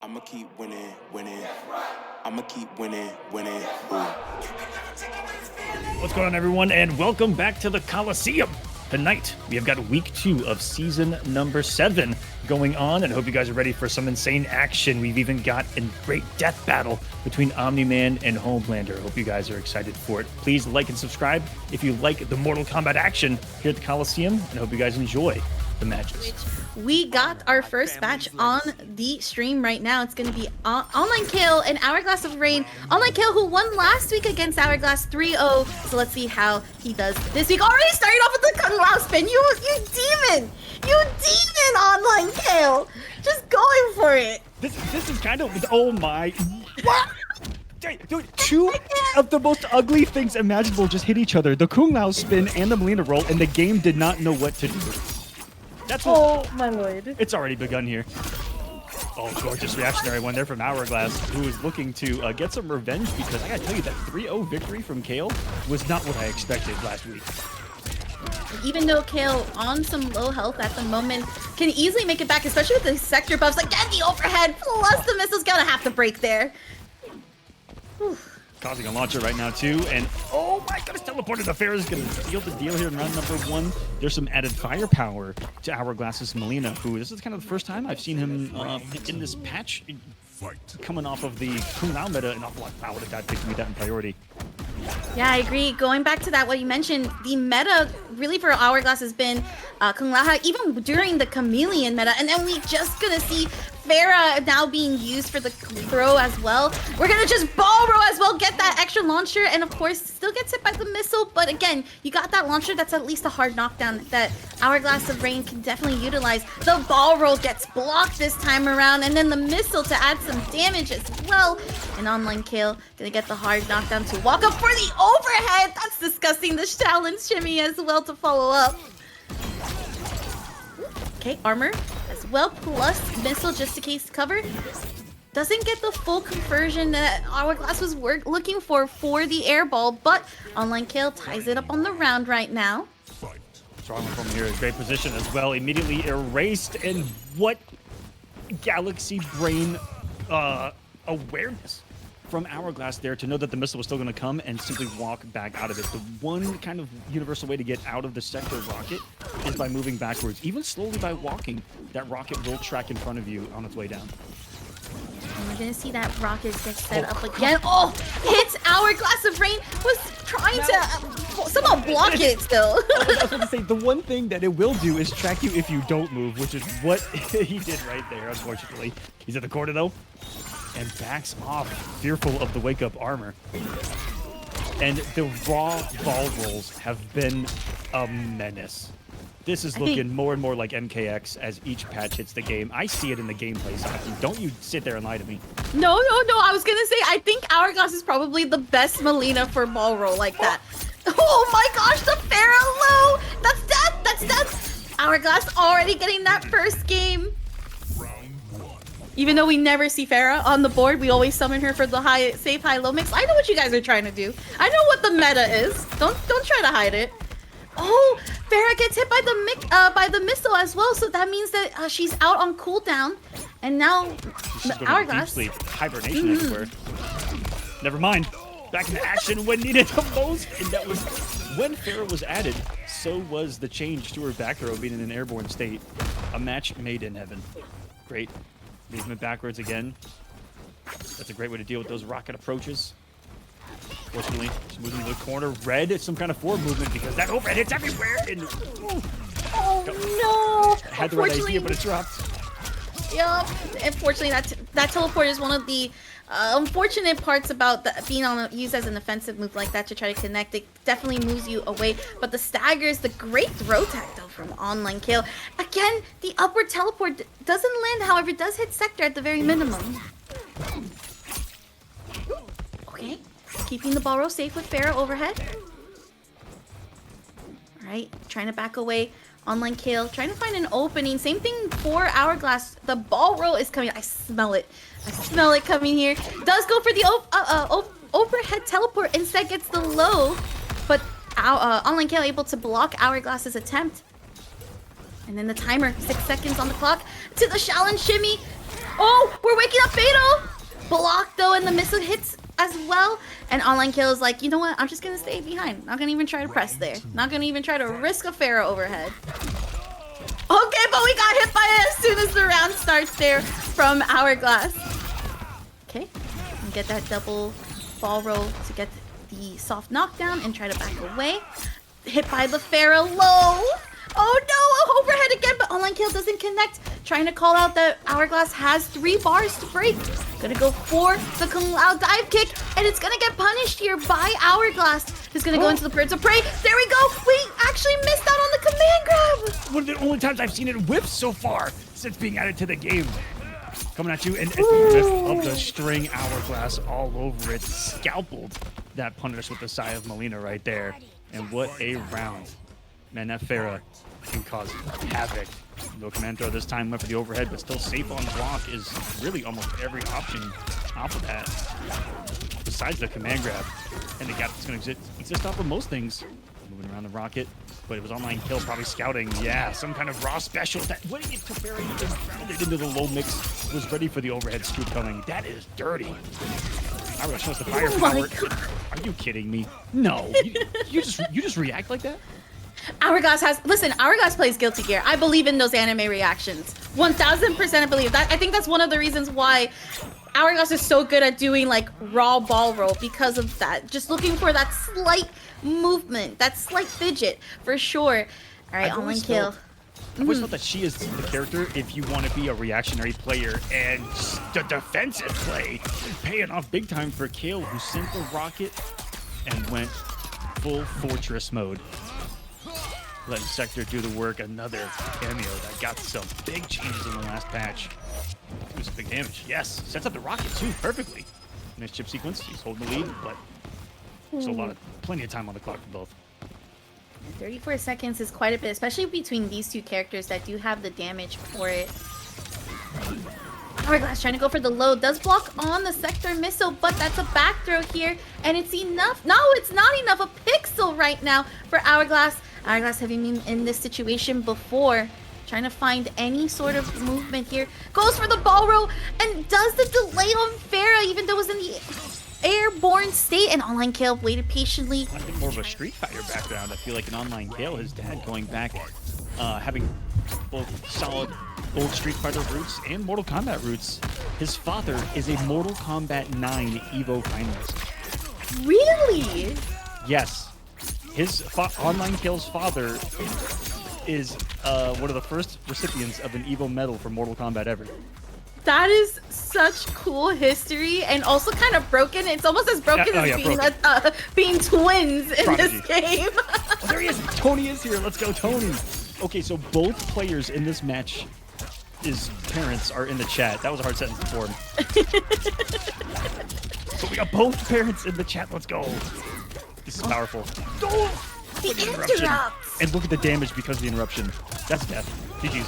I'ma keep winning, winning. I'ma keep winning, winning. What's going on, everyone, and welcome back to the Coliseum. Tonight, we have got week 2 of season number 7 going on, and I hope you guys are ready for some insane action. We've even got a great death battle between Omni-Man and Homelander. I hope you guys are excited for it. Please like and subscribe if you like the Mortal Kombat action here at the Coliseum, and I hope you guys enjoy the matches. We got our first match on the stream right now. It's going to be Online Kill and Hourglass of Rain. Online Kill, who won last week against Hourglass 3-0. So let's see how he does this week. Already starting off with the Kung Lao spin. You demon! You demon, Online Kill! Just going for it. This is kind of, oh my, what? Dude, two of the most ugly things imaginable just hit each other. The Kung Lao spin and the Melina roll, and the game did not know what to do. That's what, oh my lord. It's already begun here. Oh, gorgeous reactionary one there from Hourglass, who is looking to get some revenge, because I gotta tell you, that 3-0 victory from Kale was not what I expected last week. Even though Kale on some low health at the moment can easily make it back, especially with the sector buffs. Again, the overhead plus the missile's gonna have to break there. Whew. Causing a launcher right now, too, and oh my goodness, teleported affair is going to seal the deal here in round number 1. There's some added firepower to Hourglass's Melina, who this is kind of the first time I've seen him in this patch, coming off of the Kung Lao meta, and wow, what a bad pick to meet that in priority. Yeah, I agree. Going back to that, what you mentioned, the meta really for Hourglass has been Kung Lao, even during the Chameleon meta, and then we just gonna see Farah now being used for the throw as well. We're gonna just ball roll as well, get that extra launcher, and of course still gets hit by the missile, but again, you got that launcher that's at least a hard knockdown that Hourglass of Rain can definitely utilize. The ball roll gets blocked this time around, and then the missile to add some damage as well. And Online Kill gonna get the hard knockdown to walk up for the overhead. That's disgusting. The challenge shimmy as well to follow up. Okay, armor as well, plus missile just in case cover. Doesn't get the full conversion that Hourglass was looking for the air ball, but Online Kill ties it up on the round right now. Strong from here is great position as well. Immediately erased, and what galaxy brain awareness from Hourglass there to know that the missile was still going to come and simply walk back out of it. The one kind of universal way to get out of the sector rocket is by moving backwards. Even slowly by walking, that rocket will track in front of you on its way down. And we're going to see that rocket get set up again. Oh, hits Hourglass of Rain. Was trying to somehow block it still. I was going to say, the one thing that it will do is track you if you don't move, which is what he did right there, unfortunately. He's at the corner, though, and backs off, fearful of the wake-up armor. And the raw ball rolls have been a menace. This is looking more and more like MKX as each patch hits the game. I see it in the gameplay side. Don't you sit there and lie to me. No. I was going to say, I think Hourglass is probably the best Melina for ball roll like that. Oh my gosh, the Pharaoh low! That's death! That's death! Hourglass already getting that first game. Even though we never see Farah on the board, we always summon her for the high, safe high-low mix. I know what you guys are trying to do. I know what the meta is. Don't try to hide it. Oh, Farah gets hit by the missile as well, so that means that she's out on cooldown. And now Hourglass. Deep sleep, hibernation everywhere. Never mind. Back into action when needed the most. And that was when Farah was added. So was the change to her back throw being in an airborne state. A match made in heaven. Great. Movement backwards again. That's a great way to deal with those rocket approaches. Fortunately, she's moving to the corner. Red is some kind of forward movement because that overhead hits everywhere. And oh no! Had the right idea, but it dropped. Yup. Unfortunately, that teleport is one of the unfortunate parts about being used as an offensive move like that to try to connect. It definitely moves you away. But the stagger is the great throw tag though from Online Kill. Again, the upward teleport doesn't land, however, it does hit sector at the very minimum. Okay, keeping the ball roll safe with Farah overhead. Alright, trying to back away. Online Kill, trying to find an opening. Same thing for Hourglass. The ball roll is coming. I smell it. I smell it coming here. Does go for the overhead teleport. Instead gets the low. But Online Kill able to block Hourglass's attempt. And then the timer, 6 seconds on the clock. To the challenge shimmy. Oh, we're waking up Fatal. Blocked though, and the missile hits as well. And Online Kill is like, you know what? I'm just gonna stay behind. Not gonna even try to press there. Not gonna even try to risk a Pharaoh overhead. Okay, but we got hit by it as soon as the round starts there from Hourglass. Okay, and get that double ball roll to get the soft knockdown and try to back away. Hit by the Pharaoh low. Oh no, overhead again, but Online Kill doesn't connect. Trying to call out that Hourglass has 3 bars to break. Gonna go for the Kung Lao dive kick, and it's gonna get punished here by Hourglass. He's gonna go into the Birds of Prey. There we go. We actually missed out on the command grab. One of the only times I've seen it whiff so far since being added to the game. Coming at you, and the whiff of the string Hourglass all over it. Scalpeled that punish with the Sigh of Melina right there. And what a round. Man, that Farah can cause havoc. No command throw this time, went for the overhead, but still safe on block is really almost every option off of that. Besides the command grab. And the gap that's going to exist off of most things. Moving around the rocket, but it was Online Kill, probably scouting. Yeah, some kind of raw special. That when it to Farah even rounded into the low mix, was ready for the overhead scoop coming. That is dirty. Hourglass shows the firepower. Are you kidding me? No. You just react like that? Hourglass Hourglass plays Guilty Gear. I believe in those anime reactions. 1000% I believe that. I think that's one of the reasons why Hourglass is so good at doing like raw ball roll, because of that. Just looking for that slight movement, that slight fidget for sure. All right, Online Kill. I've always thought that she is the character if you want to be a reactionary player, and the defensive play paying off big time for Kale, who sent the rocket and went full fortress mode. Letting Sector do the work. Another cameo that got some big changes in the last patch. Do some big damage. Yes, sets up the rocket too perfectly. Nice chip sequence. He's holding the lead, but there's plenty of time on the clock for both. 34 seconds is quite a bit, especially between these two characters that do have the damage for it. Hourglass trying to go for the low. Does block on the Sector missile, but that's a back throw here, and it's enough. No, it's not enough. A pixel right now for Hourglass. Hourglass having been in this situation before. Trying to find any sort of movement here. Goes for the ball roll and does the delay on Farah, even though it was in the airborne state. And Online Kill waited patiently. I think more of a Street Fighter background. I feel like an Online Kill, his dad going back, having both solid old Street Fighter roots and Mortal Kombat roots. His father is a Mortal Kombat 9 Evo finalist. Really? Yes. His Online Kill's father is one of the first recipients of an Evo medal for Mortal Kombat ever. That is such cool history, and also kind of broken. It's almost as broken as being twins in this game. Oh, there he is. Tony is here. Let's go, Tony. Okay, so both players in this match, his parents are in the chat. That was a hard sentence to form. So we got both parents in the chat. Let's go. This is powerful. Oh, the interrupts. And look at the damage because of the interruption. That's death. GG's.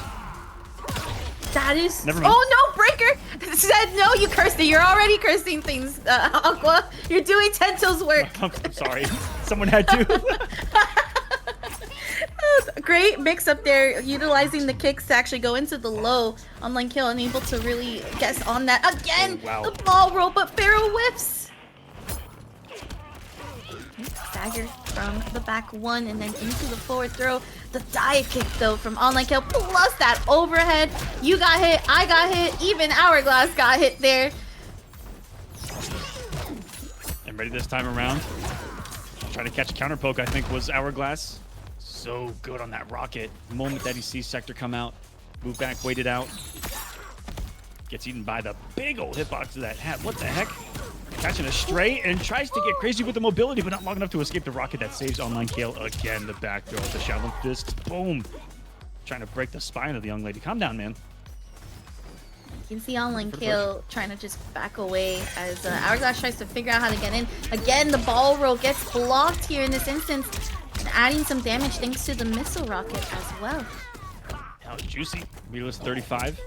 That is. Never mind. Oh no, Breaker said no. You cursed it. You're already cursing things, Aqua. You're doing Tento's work. I'm sorry. Someone had to. Great mix up there, utilizing the kicks to actually go into the low. Online Kill, unable to really guess on that. Again, the ball roll, but Pharaoh whiffs. Stagger from the back one and then into the forward throw. The dive kick though from Online Kill, plus that overhead. You got hit, I got hit, even Hourglass got hit there. And ready this time around. Trying to catch a counter poke, I think, was Hourglass. So good on that rocket. The moment that he sees Sector come out, move back, wait it out. Gets eaten by the big old hitbox of that hat. What the heck? Catching a stray and tries to get crazy with the mobility, but not long enough to escape the rocket that saves Online Kill. Again, the back throw, the Shaolin Fist. Boom. Trying to break the spine of the young lady. Calm down, man. You can see Online Kill trying to just back away as Hourglass tries to figure out how to get in. Again, the ball roll gets blocked here in this instance, and adding some damage thanks to the missile rocket as well. That was juicy. Realist 35.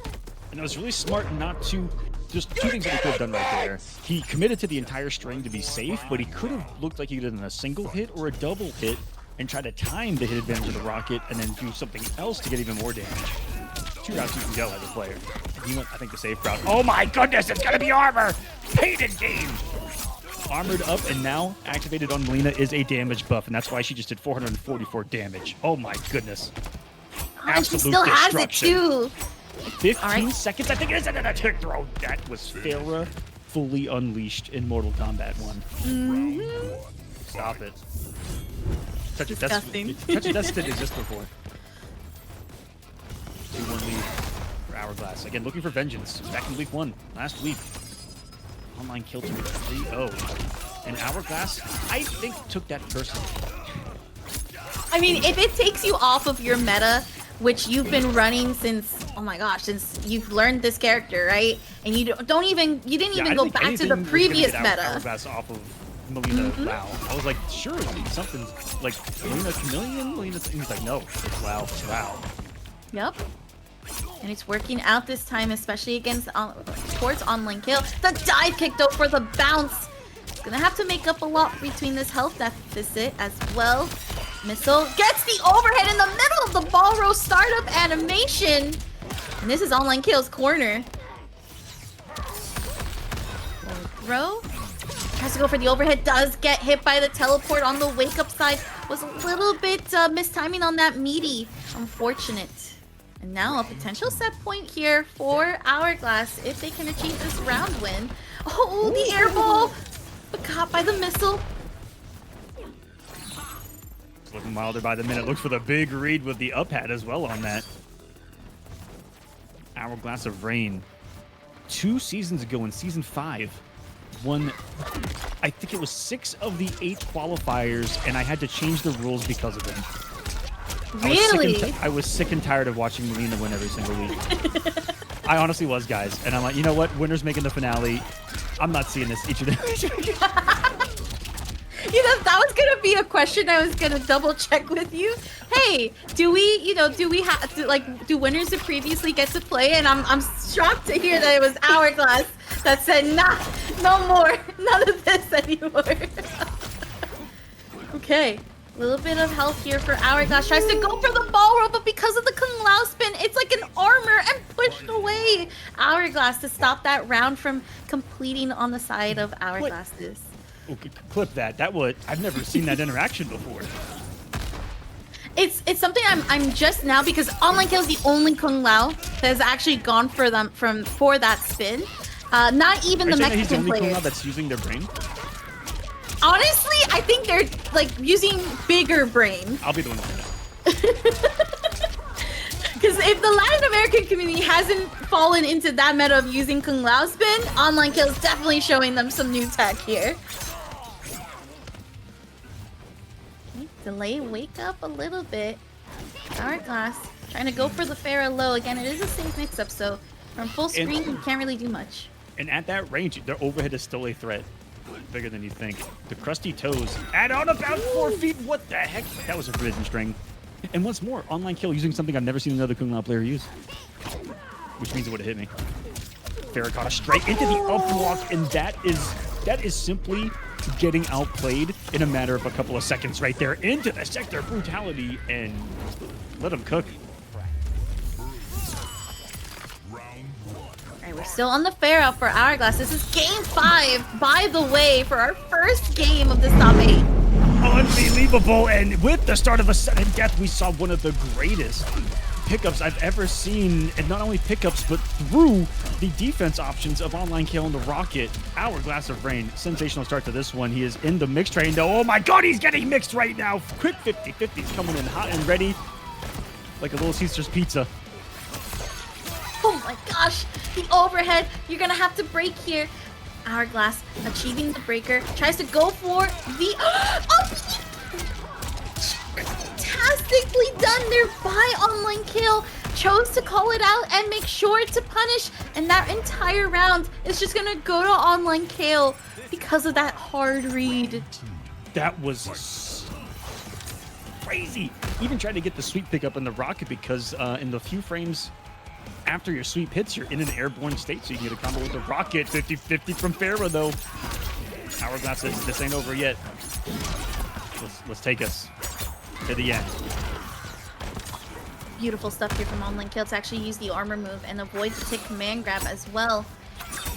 And it was really smart not to... Just two things that he could have done right there. He committed to the entire string to be safe, but he could have looked like he did in a single hit or a double hit and try to time the hit advantage of the rocket and then do something else to get even more damage. two routes you can go as a player. You went, I think, the safe route. Oh my goodness, it's gonna be armor! Hated game! Armored up and now activated on Melina is a damage buff, and that's why she just did 444 damage. Oh my goodness. And she Absolute still has it destruction. too. 15 seconds, I think it is, and then a tick throw. That was Farah fully unleashed in Mortal Kombat 1. Stop it. Such a Disgusting. Such a death didn't exist before. 2-1 lead for Hourglass. Again, looking for vengeance. Back in week 1, last week. Online kill to 3-0. And Hourglass, I think, took that personally. I mean, if it takes you off of your meta, which you've been running since, oh my gosh, since you've learned this character, right? And you didn't even go back to the previous meta. Hourglass off of Melina, WoW. I was like, sure, something's like Melina Chameleon. He's like, no, it's WoW, it's WoW. Yep. And it's working out this time, especially against towards online kill. The dive kick though for the bounce. It's gonna have to make up a lot between this health deficit as well. Missile gets the overhead in the middle of the ball row startup animation. And this is online kill's corner. Throw. Tries to go for the overhead, does get hit by the teleport on the wake up side. Was a little bit mistiming on that meaty. Unfortunate. And now a potential set point here for Hourglass if they can achieve this round win. Oh, the air ball! But caught by the missile. It's looking wilder by the minute. Looks for the big read with the up hat as well on that. Hourglass of Rain. 2 seasons ago in Season 5, won, I think it was 6 of the 8 qualifiers, and I had to change the rules because of them. Really? I was sick and tired of watching Melina win every single week. I honestly was, guys. And I'm like, you know what? Winner's making the finale. I'm not seeing this each and every week. You know, that was gonna be a question I was gonna double check with you. Hey, do winners who previously get to play? And I'm shocked to hear that it was Hourglass that said, nah, no more, none of this anymore. Okay. A little bit of health here for Hourglass. Tries to go for the ball roll, but because of the Kung Lao spin, it's like an armor and pushed away. Hourglass to stop that round from completing on the side of Hourglass's. Okay, clip that. I've never seen that interaction before. It's something I'm just now, because online kill is the only Kung Lao that has actually gone for them for that spin. Not even the Mexican he's the only players. Kung Lao that's using their brain? Honestly, I think they're like using bigger brain. I'll be the one to know. Because if the Latin American community hasn't fallen into that meta of using Kung Lao spin, online kill is definitely showing them some new tech here. Okay, delay wake up a little bit. Hourglass trying to go for the Farah low. Again, it is a safe mix-up, so from full screen, you can't really do much. And at that range, their overhead is still a threat. Bigger than you think. The crusty toes add on about 4 feet. What the heck? That was a forbidden string. And once more, online kill using something I've never seen another Kung Lao player use. Which means it would have hit me. Farah caught straight into the up block, and that is simply getting outplayed in a matter of a couple of seconds right there into the sector brutality, and let him cook. We're still on the Farah for Hourglass. This is game 5, by the way, for our first game of this top 8. Unbelievable, and with the start of a sudden death, we saw one of the greatest pickups I've ever seen, and not only pickups, but through the defense options of online kill and the rocket. Hourglass of Rain, sensational start to this one. He is in the mix train, though. Oh my god, he's getting mixed right now. Quick 50-50's coming in hot and ready, like a Little Caesar's pizza. Oh my gosh, the overhead. You're gonna have to break here. Hourglass achieving the breaker. Tries to go for the... Fantastically done there by online kill. Chose to call it out and make sure to punish. And that entire round is just gonna go to online kill because of that hard read. That was crazy. Even tried to get the sweep pickup in the rocket because in the few frames after your sweep hits, you're in an airborne state, so you can get a combo with the rocket. 50-50 from Farah, though. Hourglass says this ain't over yet. Let's take us to the end. Beautiful stuff here from Online Kill to actually use the armor move and avoid the tick command grab as well.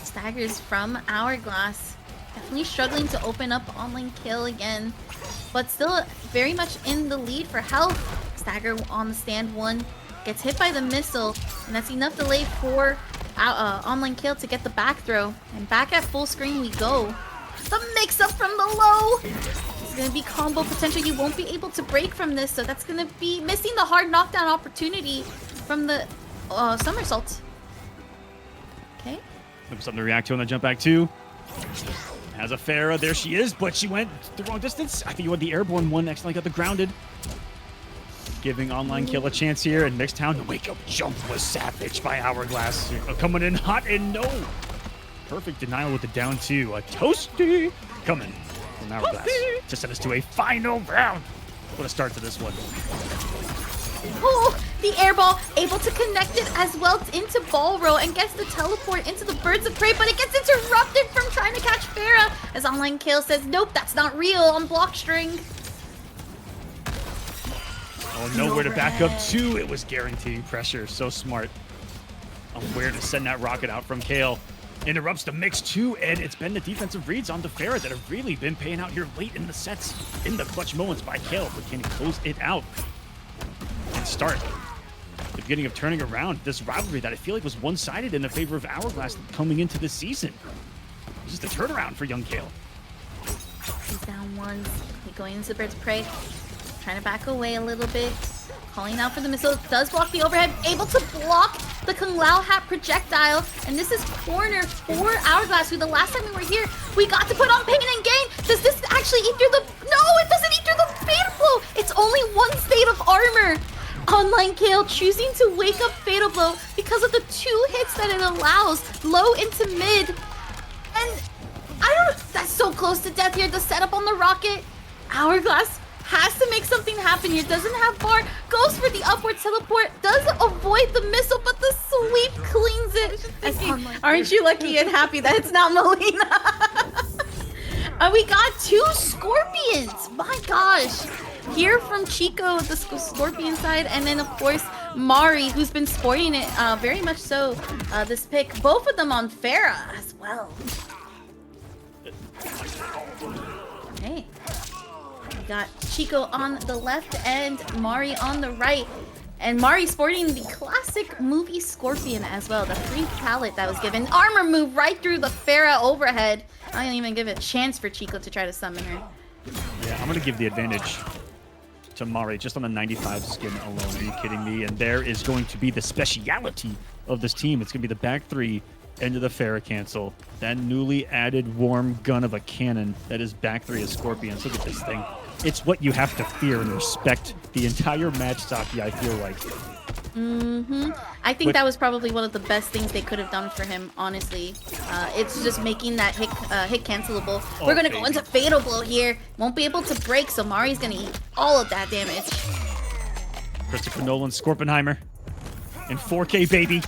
Staggers from Hourglass. Definitely struggling to open up Online Kill again, but still very much in the lead for health. Stagger on the stand one. Gets hit by the missile, and that's enough delay for Online Kill to get the back throw. And back at full screen we go. The mix-up from the low. It's going to be combo potential. You won't be able to break from this, so that's going to be missing the hard knockdown opportunity from the somersault. Okay. Something to react to on the jump back too. Has a Farah, there she is, but she went the wrong distance. I think you had the airborne one, accidentally got the grounded. Giving Online Kill a chance here, and Mixed Town, the wake-up jump was savage by Hourglass. Coming in hot and no. Perfect denial with the down two. A toasty coming from Hourglass to send us to a final round. What a start to this one. Oh, the air ball able to connect it as well into ball row and gets the teleport into the birds of prey, but it gets interrupted from trying to catch Farah as Online Kill says, nope, that's not real on block string. Oh, nowhere to back up to. It was guaranteed pressure. So smart on where to send that rocket out from Kale. Interrupts the mix too, and it's been the defensive reads on the Farah that have really been paying out here late in the sets, in the clutch moments by Kale, but can close it out and start the beginning of turning around this rivalry that I feel like was one-sided in the favor of Hourglass coming into this season. Just a turnaround for young Kale. He's down one, going into the birds of prey. Trying to back away a little bit. Calling out for the missile. Does block the overhead. Able to block the Kung Lao hat projectile. And this is corner for Hourglass, who the last time we were here, we got to put on pain and gain. Does this actually eat through the... No, it doesn't eat through the Fatal Blow. It's only one state of armor. Online Kill choosing to wake up Fatal Blow because of the 2 hits that it allows. Low into mid. And I don't... That's so close to death here. The setup on the rocket. Hourglass has to make something happen here. Doesn't have bar. Goes for the upward teleport. Does avoid the missile, but the sweep cleans it. Aren't you lucky and happy that it's not Melina? And we got 2 Scorpions. My gosh. Here from Chico, the Scorpion side, and then of course Mari, who's been sporting it very much so this pick. Both of them on Farah as well. Okay. Got Chico on the left and Mari on the right. And Mari sporting the classic movie Scorpion as well. The free palette that was given. Armor move right through the Farah overhead. I didn't even give it a chance for Chico to try to summon her. Yeah, I'm going to give the advantage to Mari just on the 95 skin alone. Are you kidding me? And there is going to be the speciality of this team. It's going to be the back 3 into the Farah cancel. That newly added warm gun of a cannon that is back 3 of Scorpions. Look at this thing. It's what you have to fear and respect the entire match, Saki, I feel like. I think that was probably one of the best things they could have done for him, honestly. It's just making that hit cancelable. We're going to go into Fatal Blow here. Won't be able to break, so Mari's going to eat all of that damage. Christopher Nolan, Scorpenheimer in 4K, baby.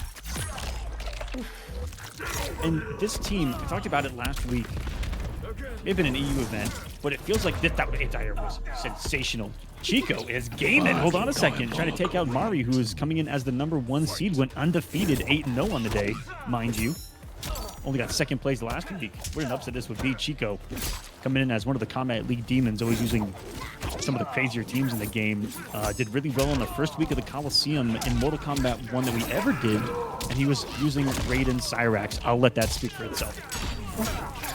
And this team, we talked about it last week. It may have been an EU event, but it feels like that entire was sensational. Chico is gaming. Hold on a second. Trying to take out Mari, who is coming in as the #1 seed, went undefeated, 8-0 on the day, mind you. Only got 2nd place last week. What an upset this would be. Chico coming in as one of the Combat League demons, always using some of the crazier teams in the game. Did really well in the first week of the Coliseum in Mortal Kombat 1 that we ever did, and he was using Raiden Cyrax. I'll let that speak for itself.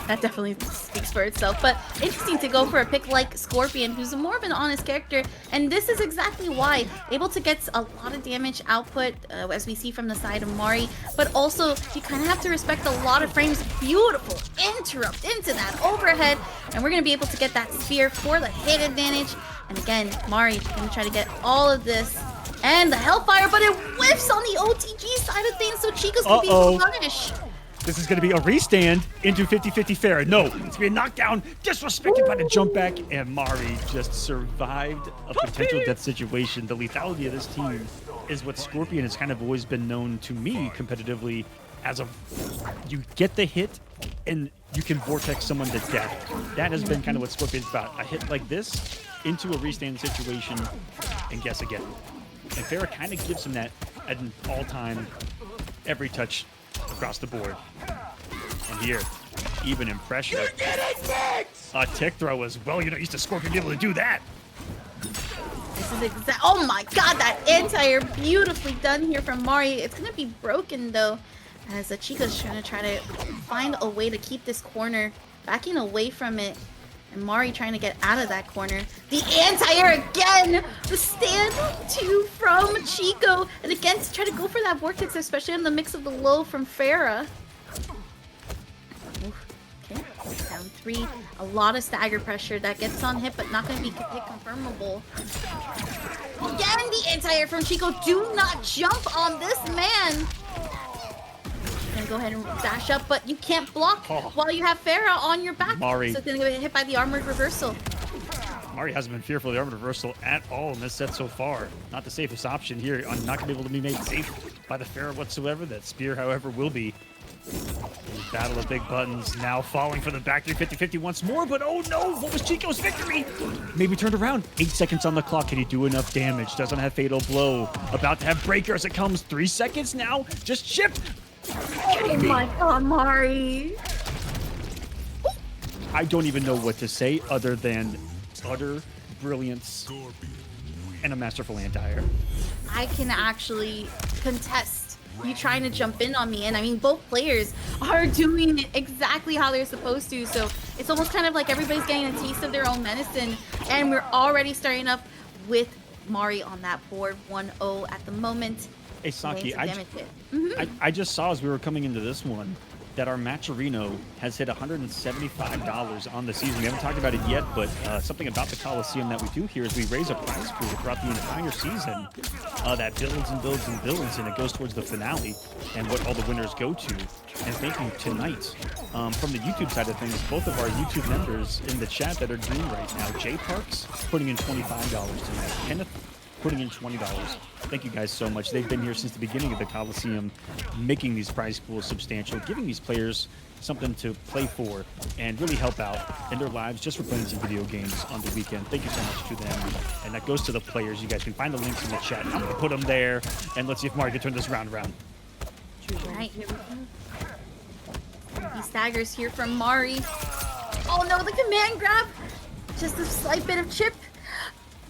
That definitely speaks for itself, but interesting to go for a pick like Scorpion, who's more of an honest character, and this is exactly why. Able to get a lot of damage output, as we see from the side of Mari, but also you kind of have to respect a lot of frames. Beautiful interrupt into that overhead, and we're going to be able to get that sphere for the hit advantage. And again, Mari going to try to get all of this, and the Hellfire, but it whiffs on the OTG side of things, so Chico's going to be able to punish. This is going to be a restand into 50-50 Farah. No, it's going to be a knockdown, disrespected by the jump back, and Mari just survived a potential death situation. The lethality of this team is what Scorpion has kind of always been known to me competitively as you get the hit and you can vortex someone to death. That has been kind of what Scorpion's about. A hit like this into a restand situation and guess again. And Farah kind of gives him that at an all-time, every touch across the board. And here, even in pressure, a tick throw as well. You're not used to Scorpion being able to do that. This is exact. Oh my God, that anti-air beautifully done here from Mari. It's gonna be broken though, as Chico's trying to find a way to keep this corner, backing away from it, and Mari trying to get out of that corner. The anti-air again, the stand 2 from Chico, and again to try to go for that vortex, especially in the mix of the low from Farah. Okay, down 3. A lot of stagger pressure that gets on hit, but not going to be hit confirmable. Again, the anti-air from Chico. Do not jump on this man. Gonna go ahead and dash up, but you can't block while you have Farah on your back. Mari. So it's gonna get hit by the armored reversal. Mari hasn't been fearful of the armored reversal at all in this set so far. Not the safest option here. Not gonna be able to be made safe by the Farah whatsoever. That spear, however, will be. Battle of big buttons now falling for the back 350-50 once more, but oh no, what was Chico's victory? Maybe turned around. 8 seconds on the clock. Can he do enough damage? Doesn't have fatal blow. About to have breaker as it comes. 3 seconds now. Just chipped. Oh my God, Mari. I don't even know what to say other than utter brilliance and a masterful anti-air. I can actually contest you trying to jump in on me, and I mean both players are doing it exactly how they're supposed to, so it's almost kind of like everybody's getting a taste of their own medicine, and we're already starting up with Mari on that board 1-0 at the moment. Hey Saki, I just saw as we were coming into this one that our Matcherino has hit $175 on the season. We haven't talked about it yet, but something about the Coliseum that we do here is we raise a prize pool throughout the entire season that builds and builds and builds, and it goes towards the finale and what all the winners go to. And thank you tonight from the YouTube side of things, both of our YouTube members in the chat that are green right now. Jay Parks putting in $25 tonight. Kenneth putting in $20. Thank you guys so much. They've been here since the beginning of the Coliseum, making these prize pools substantial, giving these players something to play for and really help out in their lives just for playing some video games on the weekend. Thank you so much to them. And that goes to the players. You guys can find the links in the chat. I'm going to put them there. And let's see if Mari can turn this round around. Right, here we go. He staggers here from Mari. Oh no, the command grab. Just a slight bit of chip.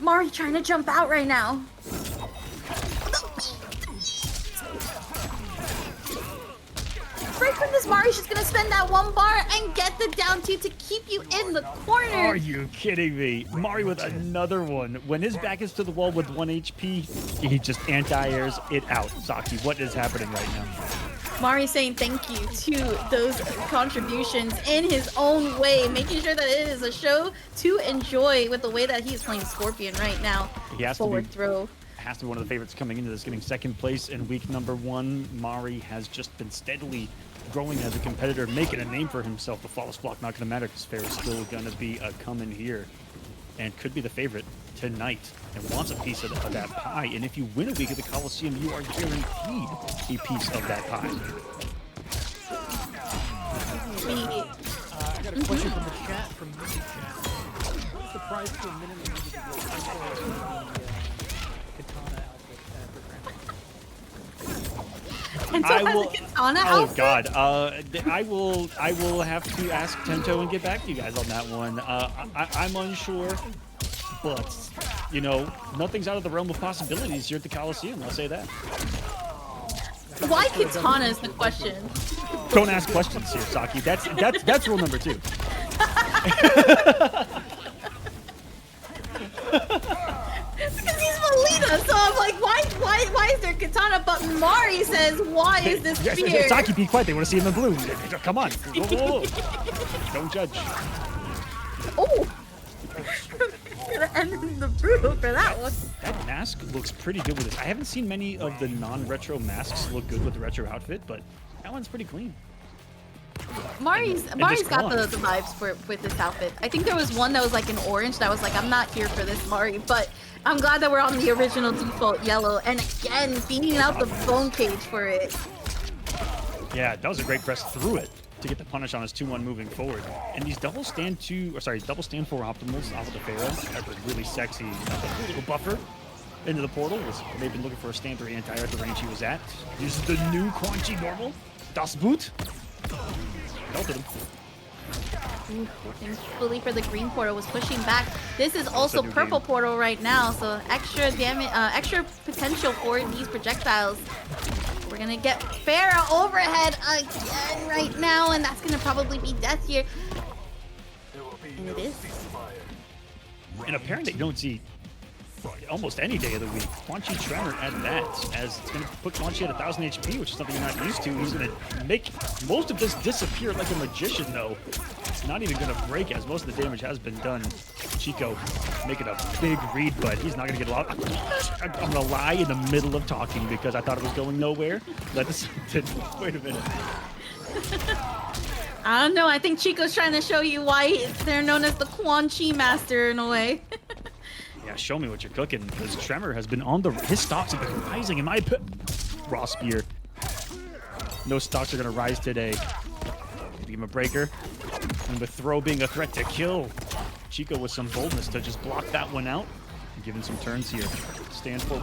Mari trying to jump out right now. Right from this, Mari's just gonna spend that 1 bar and get the down 2 to keep you in the corner. Are you kidding me? Mari with another one. When his back is to the wall with 1 HP, he just anti-airs it out. Saki, what is happening right now? Mari saying thank you to those contributions in his own way, making sure that it is a show to enjoy with the way that he is playing Scorpion right now. He has Forward throw. Has to be one of the favorites coming into this, getting second place in week number 1. Mari has just been steadily growing as a competitor, making a name for himself. The flawless block not going to matter because Farah's still going to be coming here and could be the favorite tonight and wants a piece of that pie. And if you win a week at the Coliseum, you are guaranteed a piece of that pie. I got a question from the chat, from YouTube chat. What's the price for a minute we need to go katana outfit And so has a katana oh outfit? God, I will have to ask Tento and get back to you guys on that one. I'm unsure, but you know, nothing's out of the realm of possibilities here at the Coliseum. I'll say that. Why katana is the question. Don't ask questions here, Saki. That's rule number 2. Because he's Melina, so I'm like, why is there katana? But Mari says, why is this fear? Saki, be quiet. They want to see him in blue. Come on. Whoa. Don't judge. Oh. Gonna end in the brutal for that one. That mask looks pretty good with this. I haven't seen many of the non-retro masks look good with the retro outfit, but that one's pretty clean. Mari's got the vibes with this outfit. I think there was one that was like an orange that was like, I'm not here for this, Mari, but I'm glad that we're on the original default yellow. And again, beating out the bone cage for it. Yeah, that was a great press through it to get the punish on his 2-1 moving forward. And these double stand 4 optimals off of the Pharaoh. That was really sexy. Little buffer. into the portal. They've been looking for a stand 3 anti at the range he was at. Uses the new Quan Chi normal. Das Boot. Melted him. Ooh, thankfully for the green portal was pushing back. This is also purple portal right now, so extra damage, extra potential for these projectiles. We're gonna get Farah overhead again right now, and that's gonna probably be death here. And it is. And apparently you don't see almost any day of the week. Quan Chi Tremor at that, as it's going to put Quan Chi at 1,000 HP, which is something you're not used to. He's going to make most of this disappear like a magician, though. It's not even going to break, as most of the damage has been done. Chico making a big read, but he's not going to get a lot. I'm going to lie in the middle of talking because I thought it was going nowhere. Wait a minute. I don't know. I think Chico's trying to show you why they're known as the Quan Chi Master in a way. Yeah, show me what you're cooking, because Tremor has been on his stocks have been rising in my raw spear. No stocks are gonna rise today. Give him a breaker, and with throw being a threat to kill, Chico with some boldness to just block that one out. Giving some turns here. Stand for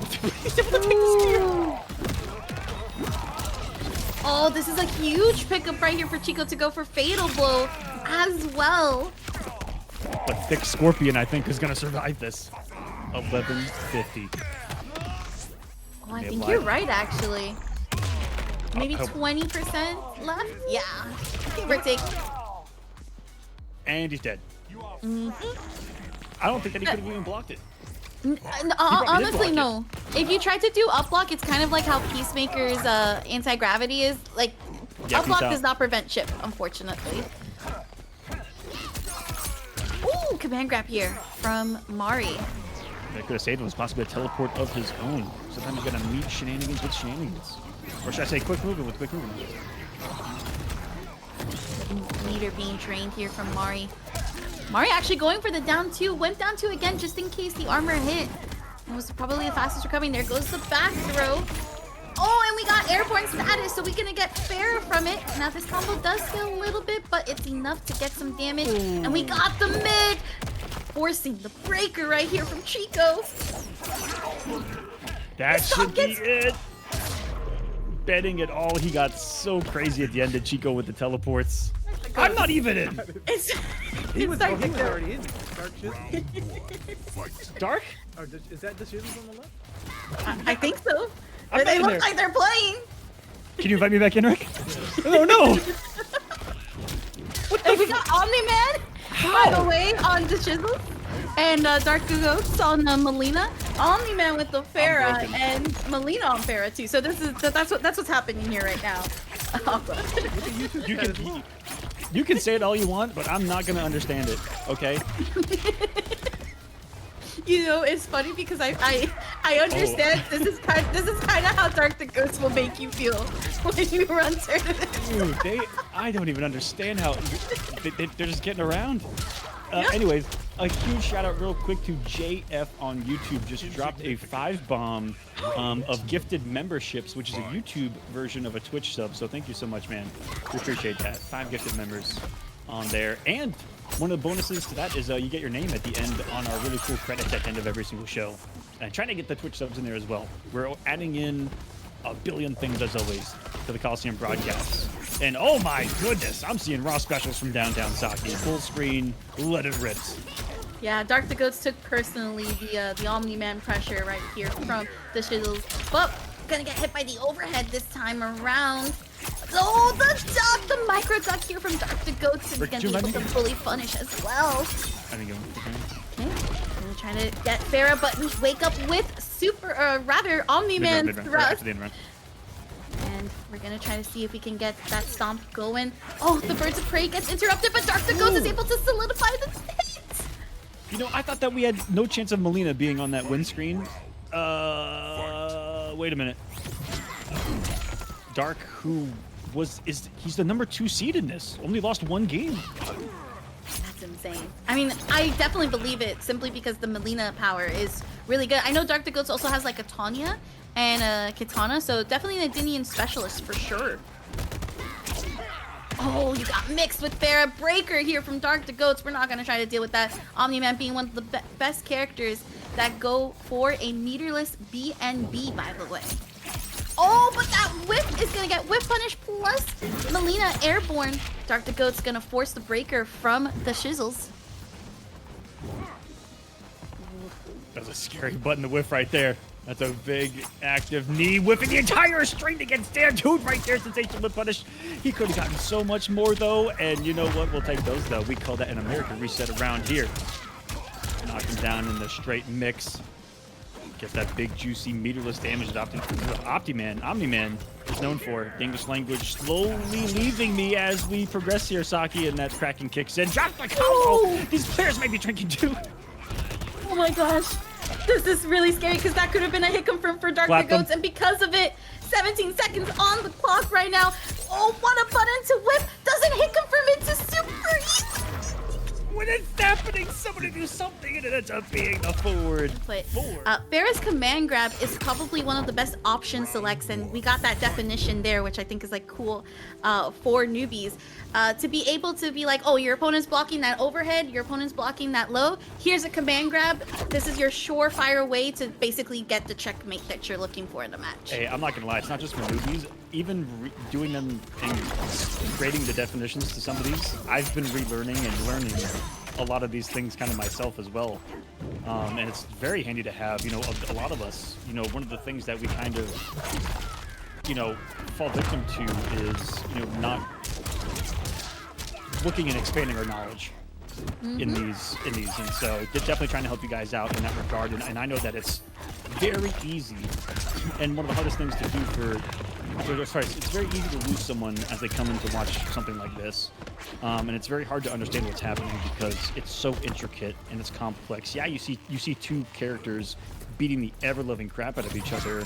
Oh, this is a huge pickup right here for Chico to go for Fatal Blow as well. The thick Scorpion, I think, is gonna survive this. 1150. Oh, I think you're right, actually. Maybe 20% left? Yeah. Give or take. And he's dead. I don't think that he could have even blocked it. Honestly, no. If you try to do up block, it's kind of like how Peacemaker's anti-gravity is. Like, up block does not prevent chip, unfortunately. Ooh, command grab here from Mari. That could have saved him was possibly a teleport of his own. Sometimes you're gonna meet shenanigans with shenanigans. Or should I say quick movement with quick movement? Meter being trained here from Mari. Mari actually going for the down 2. Went down 2 again just in case the armor hit. It was probably the fastest recovering. There goes the back throw. Oh, and we got airborne status, so we're gonna get Farah from it. Now this combo does fail a little bit, but it's enough to get some damage. Ooh. And we got the mid, forcing the breaker right here from Chico. That should be it. Betting it all, he got so crazy at the end of Chico with the teleports. I'm not even in. He was already in. Dark Dark? Or is that the Shizzles on the left? I think so. They look like they're playing. Can you invite me back in, Rick? Oh no! What the we got Omni-Man, by the way, on the Shizzle. And Dark Goats on Melina. Omni-Man with the Farah and Melina on Farah too. So that's what's happening here right now. You can say it all you want, but I'm not gonna understand it. Okay? You know, it's funny because I understand this is kind of how Dark the Ghost will make you feel when you run tournaments. Dude, I don't even understand how they're just getting around. Anyways, a huge shout out real quick to JF on YouTube. Just dropped a 5-bomb of gifted memberships, which is a YouTube version of a Twitch sub. So thank you so much, man. We appreciate that. 5 gifted members on there. And one of the bonuses to that is you get your name at the end on our really cool credits at the end of every single show. And trying to get the Twitch subs in there as well. We're adding in a billion things, as always, to the Coliseum broadcasts. And oh my goodness, I'm seeing raw specials from downtown Saki. Full screen, let it rip. Yeah, Dark the Goats took personally the Omni-Man pressure right here from the Shizzles. But gonna get hit by the overhead this time around. Oh, the micro duck here from Dark the Goats is gonna be able to fully punish as well. Okay, gonna try to get Farah, but we wake up with Omni-Man thrust. And we're gonna try to see if we can get that stomp going. Oh, the Birds of Prey gets interrupted, but Dark the Ghost is able to solidify the state. You know, I thought that we had no chance of Melina being on that win screen. Wait a minute. Dark, he's the number 2 seed in this. Only lost 1 game. That's insane. I mean, I definitely believe it simply because the Melina power is really good. I know Dark the Ghost also has like a Tanya and a Kitana, so definitely an Adinian specialist for sure. Oh, you got mixed with Farah. Breaker here from Dark to Goats. We're not going to try to deal with that. Omni-Man being one of the best characters that go for a meterless BNB, by the way. Oh, but that whip is going to get whip punish plus Melina airborne. Dark to Goat's going to force the Breaker from the Shizzles. That's a scary button to whiff right there. That's a big active knee, whipping the entire string against Dan Dude right there. Sensational whip punish. He could have gotten so much more though, and you know what? We'll take those though. We call that an American reset around here. Knock him down in the straight mix. Get that big juicy meterless damage that Omni-Man is known for. The English language slowly leaving me as we progress here, Saki, and that cracking kicks in. Drop the combo! These players may be drinking too. Oh my gosh. This is really scary because that could have been a hit confirm for Dark to Goats, and because of it, 17 seconds on the clock right now. Oh, what a button to whip! Doesn't hit confirm into super easy. When it's happening, somebody do something, and it ends up being a forward. But Farah's command grab is probably one of the best option selects, and we got that definition there, which I think is like cool for newbies. To be able to be like, oh, your opponent's blocking that overhead, your opponent's blocking that low. Here's a command grab. This is your surefire way to basically get the checkmate that you're looking for in the match. Hey, I'm not gonna lie, it's not just for newbies. Even doing them and creating the definitions to some of these, I've been relearning and learning a lot of these things kind of myself as well. And it's very handy to have, you know, a lot of us, you know, one of the things that we kind of, you know, fall victim to is, you know, not looking and expanding our knowledge in these, and so definitely trying to help you guys out in that regard. And I know that it's very easy, and one of the hardest things to do it's very easy to lose someone as they come in to watch something like this, and it's very hard to understand what's happening because it's so intricate and it's complex. Yeah, you see two characters beating the ever-loving crap out of each other,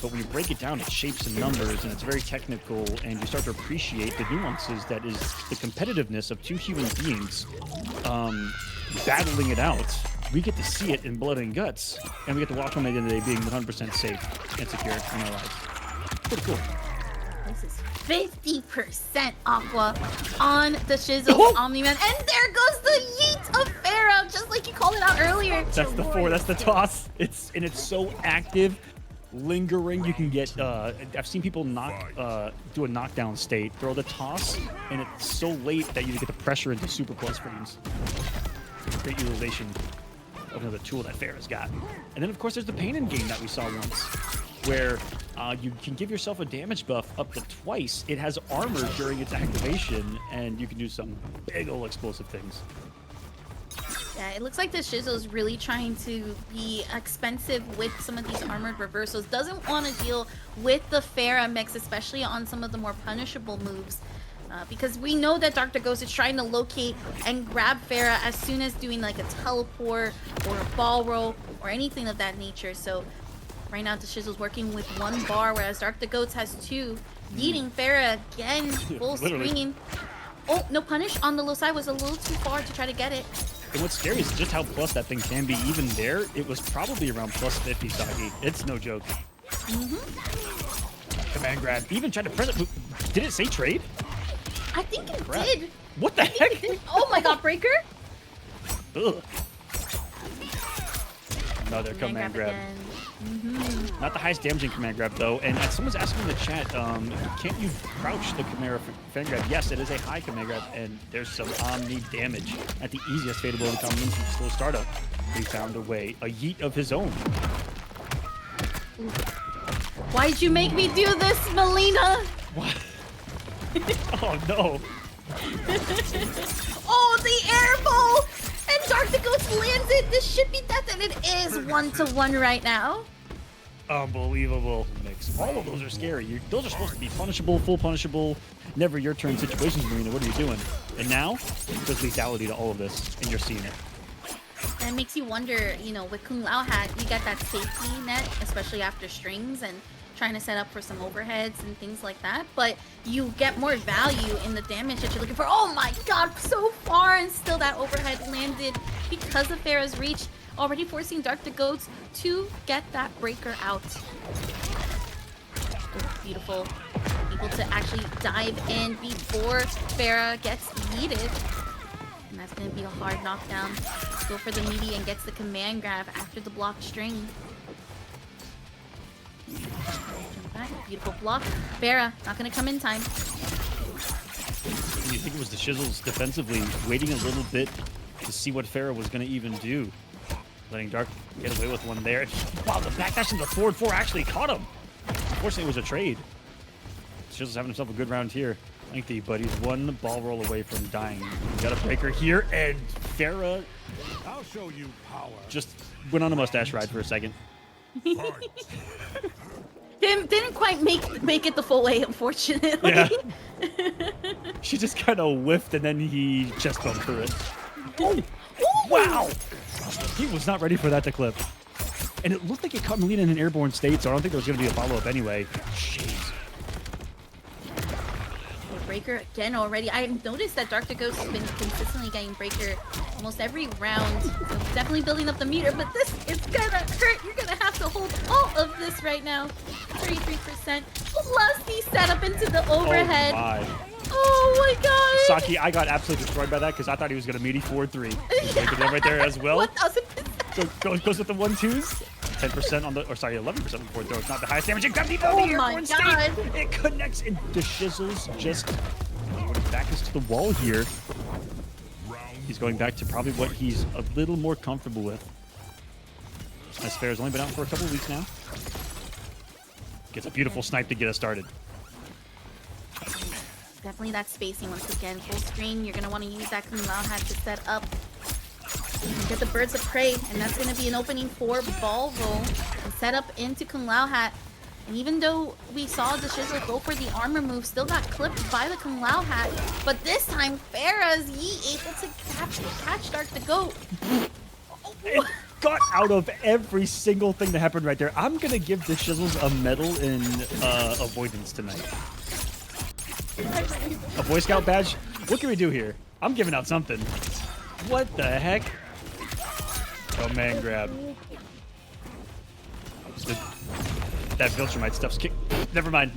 but when you break it down, it's shapes and numbers, and it's very technical, and you start to appreciate the nuances that is the competitiveness of two human beings battling it out. We get to see it in blood and guts, and we get to watch them at the end of the day being 100% safe and secure in our lives. Pretty cool. This is 50% Aqua on the Shizzle Omni-Man, and there goes the yeet of Farah, just like you called it out earlier. That's the 4, that's the toss. It's so active, lingering. You can get, I've seen people do a knockdown state, throw the toss, and it's so late that you get the pressure into super plus frames. Great utilization of another tool that Farah's got. And then of course there's the pain in game that we saw once, where you can give yourself a damage buff up to twice. It has armor during its activation, and you can do some big ol' explosive things. Yeah, it looks like the Shizzle is really trying to be expensive with some of these armored reversals. Doesn't want to deal with the Farah mix, especially on some of the more punishable moves. Because we know that Dr. Ghost is trying to locate and grab Farah as soon as doing like a teleport or a ball roll or anything of that nature. So right now the Shizzle's working with 1 bar, whereas Dark the Goats has 2. Yeeting Farah again, full screen. Oh, no punish on the low side, was a little too far to try to get it. And what's scary is just how plus that thing can be. Even there, it was probably around plus 50, Saki. It's no joke. Command grab. Even tried to press it. Did it say trade? I think it did. What the heck? Oh my god, Breaker! Ugh. Another command grab. Not the highest damaging command grab though. And someone's asking in the chat, can't you crouch the command grab? Yes, it is a high command grab, and there's some omni damage at the easiest fadeable combination from slow startup. He found a way, a yeet of his own. Why'd you make me do this, Melina? What? Oh no. Oh, the air ball! And Dark the Ghost lands it. This should be death, and it is 1-1 right now. Unbelievable mix. All of those are scary. Those are supposed to be punishable, full punishable, never your turn situations, Marina. What are you doing? And now, there's lethality to all of this, and you're seeing it. And it makes you wonder, you know, with Kung Lao hat, you get that safety net, especially after strings and trying to set up for some overheads and things like that, but you get more value in the damage that you're looking for. Oh my god, so far, and still that overhead landed because of Farah's reach, already forcing Dark the Goats to get that breaker out. Beautiful. Able to actually dive in before Farah gets yeeted. And that's going to be a hard knockdown. Go for the meaty and gets the command grab after the block string. Jump back. Beautiful block. Farah, not going to come in time. You think it was the Shizzles defensively waiting a little bit to see what Farah was going to even do. Letting Dark get away with one there. Wow, the backdash into the forward four actually caught him. Unfortunately, it was a trade. Shizzle's having himself a good round here. Lengthy, but he's one ball roll away from dying. He got a breaker here, and Farah I'll show you power. just went on a mustache ride for a second. Didn't quite make it the full way, unfortunately. Yeah. She just kind of whiffed, and then he chest bumped through it. Oh, wow! He was not ready for that to clip. And it looked like it caught Melina in an airborne state, so I don't think there was going to be a follow-up anyway. Jeez. Breaker again already. I've noticed that Dark the Ghost has been consistently getting breaker almost every round. So definitely building up the meter, but this is gonna hurt. You're gonna have to hold all of this right now. 33%. Plus the setup into the overhead. Oh my. Oh my god. Saki, I got absolutely destroyed by that because I thought he was going to meaty forward 3. He's making it right there as well. 1000%. So goes with the 1-2s. 10% on the, or sorry, 11% on the forward throw. It's not the highest damage. It grabbed Oh the my airborne god. state. It connects, and the Shizzles just back us to the wall here. He's going back to probably what he's a little more comfortable with. As Farah's only been out for a couple of weeks now. Gets a beautiful snipe to get us started. Definitely that spacing once again. Full screen. You're gonna want to use that Kung Lao hat to set up. Get the birds of prey, and that's going to be an opening for ball roll and set up into Kung Lao hat. And even though we saw the Shizzle go for the armor move, still got clipped by the Kung Lao hat. But this time, Farah's able to catch Dark the Goat. It got out of every single thing that happened right there. I'm going to give the Shizzles a medal in avoidance tonight. A Boy Scout badge? What can we do here? I'm giving out something. What the heck? Oh, man, grab. That Viltrumite stuff's kick. Never mind.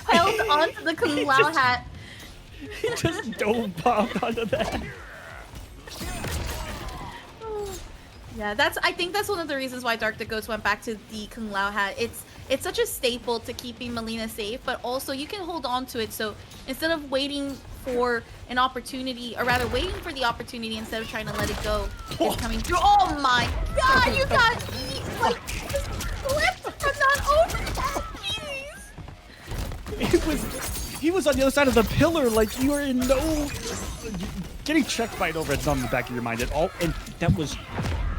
Held onto the Kung Lao hat. Just dove bombed onto that. Yeah, I think that's one of the reasons why Dark the Ghost went back to the Kung Lao hat. It's such a staple to keeping Melina safe, but also you can hold on to it. So instead of waiting for an opportunity, or rather waiting for the opportunity instead of trying to let it go, it's coming through. Oh my god, you got clipped from that overhead. Jeez. He was on the other side of the pillar, like you were in no getting checked by an overhead's not in the back of your mind at all, and that was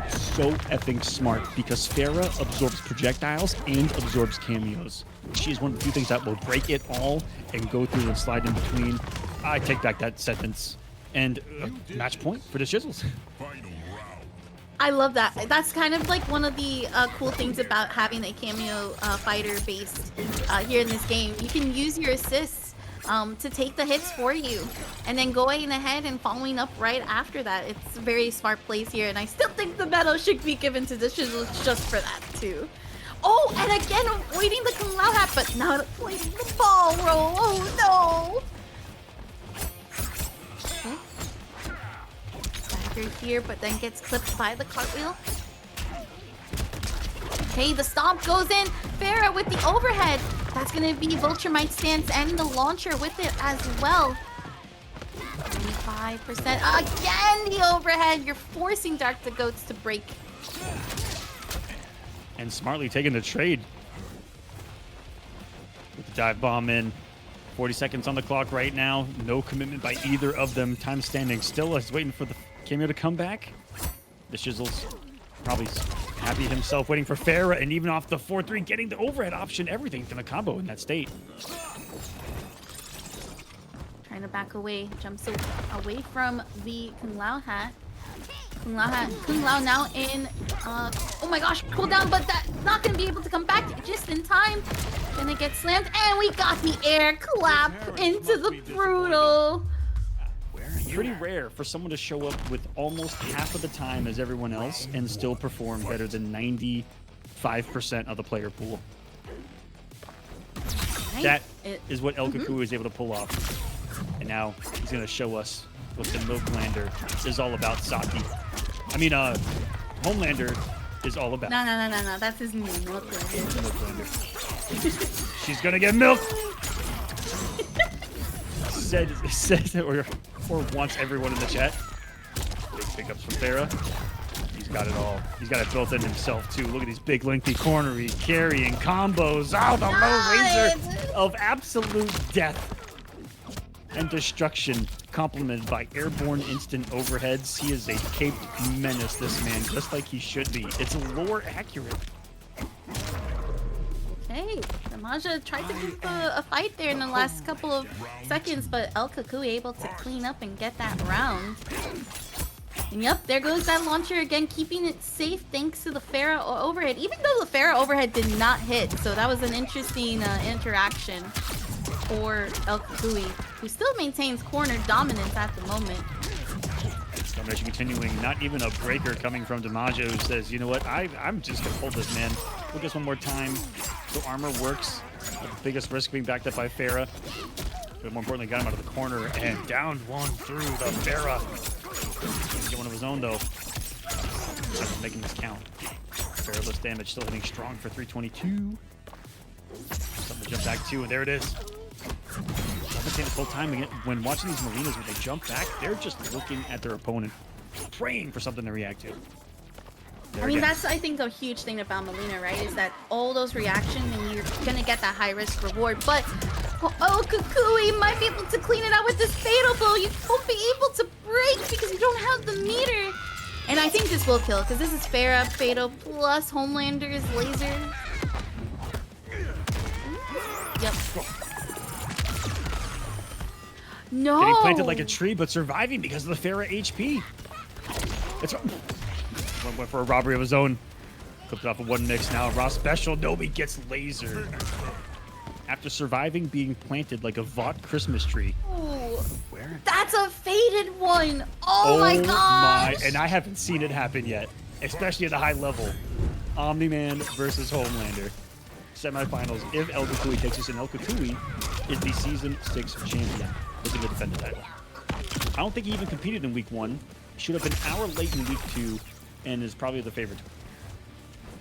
so effing smart because Farah absorbs projectiles and absorbs cameos. She's one of the few things that will break it all and go through and slide in between. I take back that sentence. And match point for the Shizzles. I love that. That's kind of like one of the cool things about having a cameo fighter based here in this game. You can use your assists to take the hits for you and then going ahead and following up right after that. It's a very smart plays here, and I still think the medal should be given to the Shizzles just for that too. Oh, and again avoiding the Kung Lao hat, but not avoiding the ball roll. Oh no! Okay. Here, but then gets clipped by the cartwheel. Okay, the stomp goes in. Farah with the overhead. That's going to be Viltrumite stance and the launcher with it as well. 25%. Again, the overhead. You're forcing Dark the Goats to break. And smartly taking the trade. With the dive bomb in. 40 seconds on the clock right now. No commitment by either of them. Time standing still. He's waiting for the cameo to come back. The Shizzles probably happy himself waiting for Farah, and even off the 4-3 getting the overhead option. Everything's gonna combo in that state. Trying to back away. Jumps away from the Kung Lao hat. Kung Lao now in, oh my gosh, pull down, but that's not going to be able to come back just in time. Gonna get slammed, and we got the air clap into the brutal. Pretty rare for someone to show up with almost half of the time as everyone else and still perform better than 95% of the player pool. That is what El Cuckoo is able to pull off. And now he's going to show us what the Milklander is all about, Saki. I mean, Homelander is all about. No. That's his name. Milklander. She's going to get milk! said or wants everyone in the chat. Big pickups from Farah. He's got it all. He's got it built in himself, too. Look at these big, lengthy cornery, carrying combos. Oh, the low laser of absolute death and destruction, complemented by airborne instant overheads. He is a caped menace, this man, just like he should be. It's lore accurate. Hey, Damaja tried to keep a fight there in the last couple of seconds, but El Cuckoo able to clean up and get that round. And yep, there goes that launcher again, keeping it safe thanks to the Farah overhead, even though the Farah overhead did not hit. So that was an interesting interaction for El Cuckoo, who still maintains corner dominance at the moment. Domination continuing, not even a breaker coming from Damaja, who says, you know what, I'm just going to hold this, man. Look this one more time. The armor works. The biggest risk being backed up by Farah. But more importantly, got him out of the corner and downed one through the Farah. Get one of his own, though. Making this count. Farah-less damage still hitting strong for 322. Something to jump back to, and there it is. I've been saying this whole time, when watching these Molinas, when they jump back, they're just looking at their opponent, praying for something to react to. I mean, that's, I think, a huge thing about Molina, right? Is that all those reactions, and you're going to get that high-risk reward. But El Cuckoo might be able to clean it out with this Fatal Blow. You won't be able to break because you don't have the meter. And I think this will kill, because this is Farah, Fatal, plus Homelander's laser. Yep. No! Getting planted like a tree, but surviving because of the Farah HP. It's went for a robbery of his own. Clipped it off of one mix now. Raw special. Nobi gets lasered. After surviving being planted like a Vought Christmas tree. Ooh, that's a faded one. Oh my gosh. And I haven't seen it happen yet, especially at a high level. Omni-Man versus Homelander. Semifinals. If El Cuckoo takes us in, El Cuckoo is the Season 6 champion. Looking to defend the title. I don't think he even competed in Week 1. Should have been an hour late in Week 2 and is probably the favorite.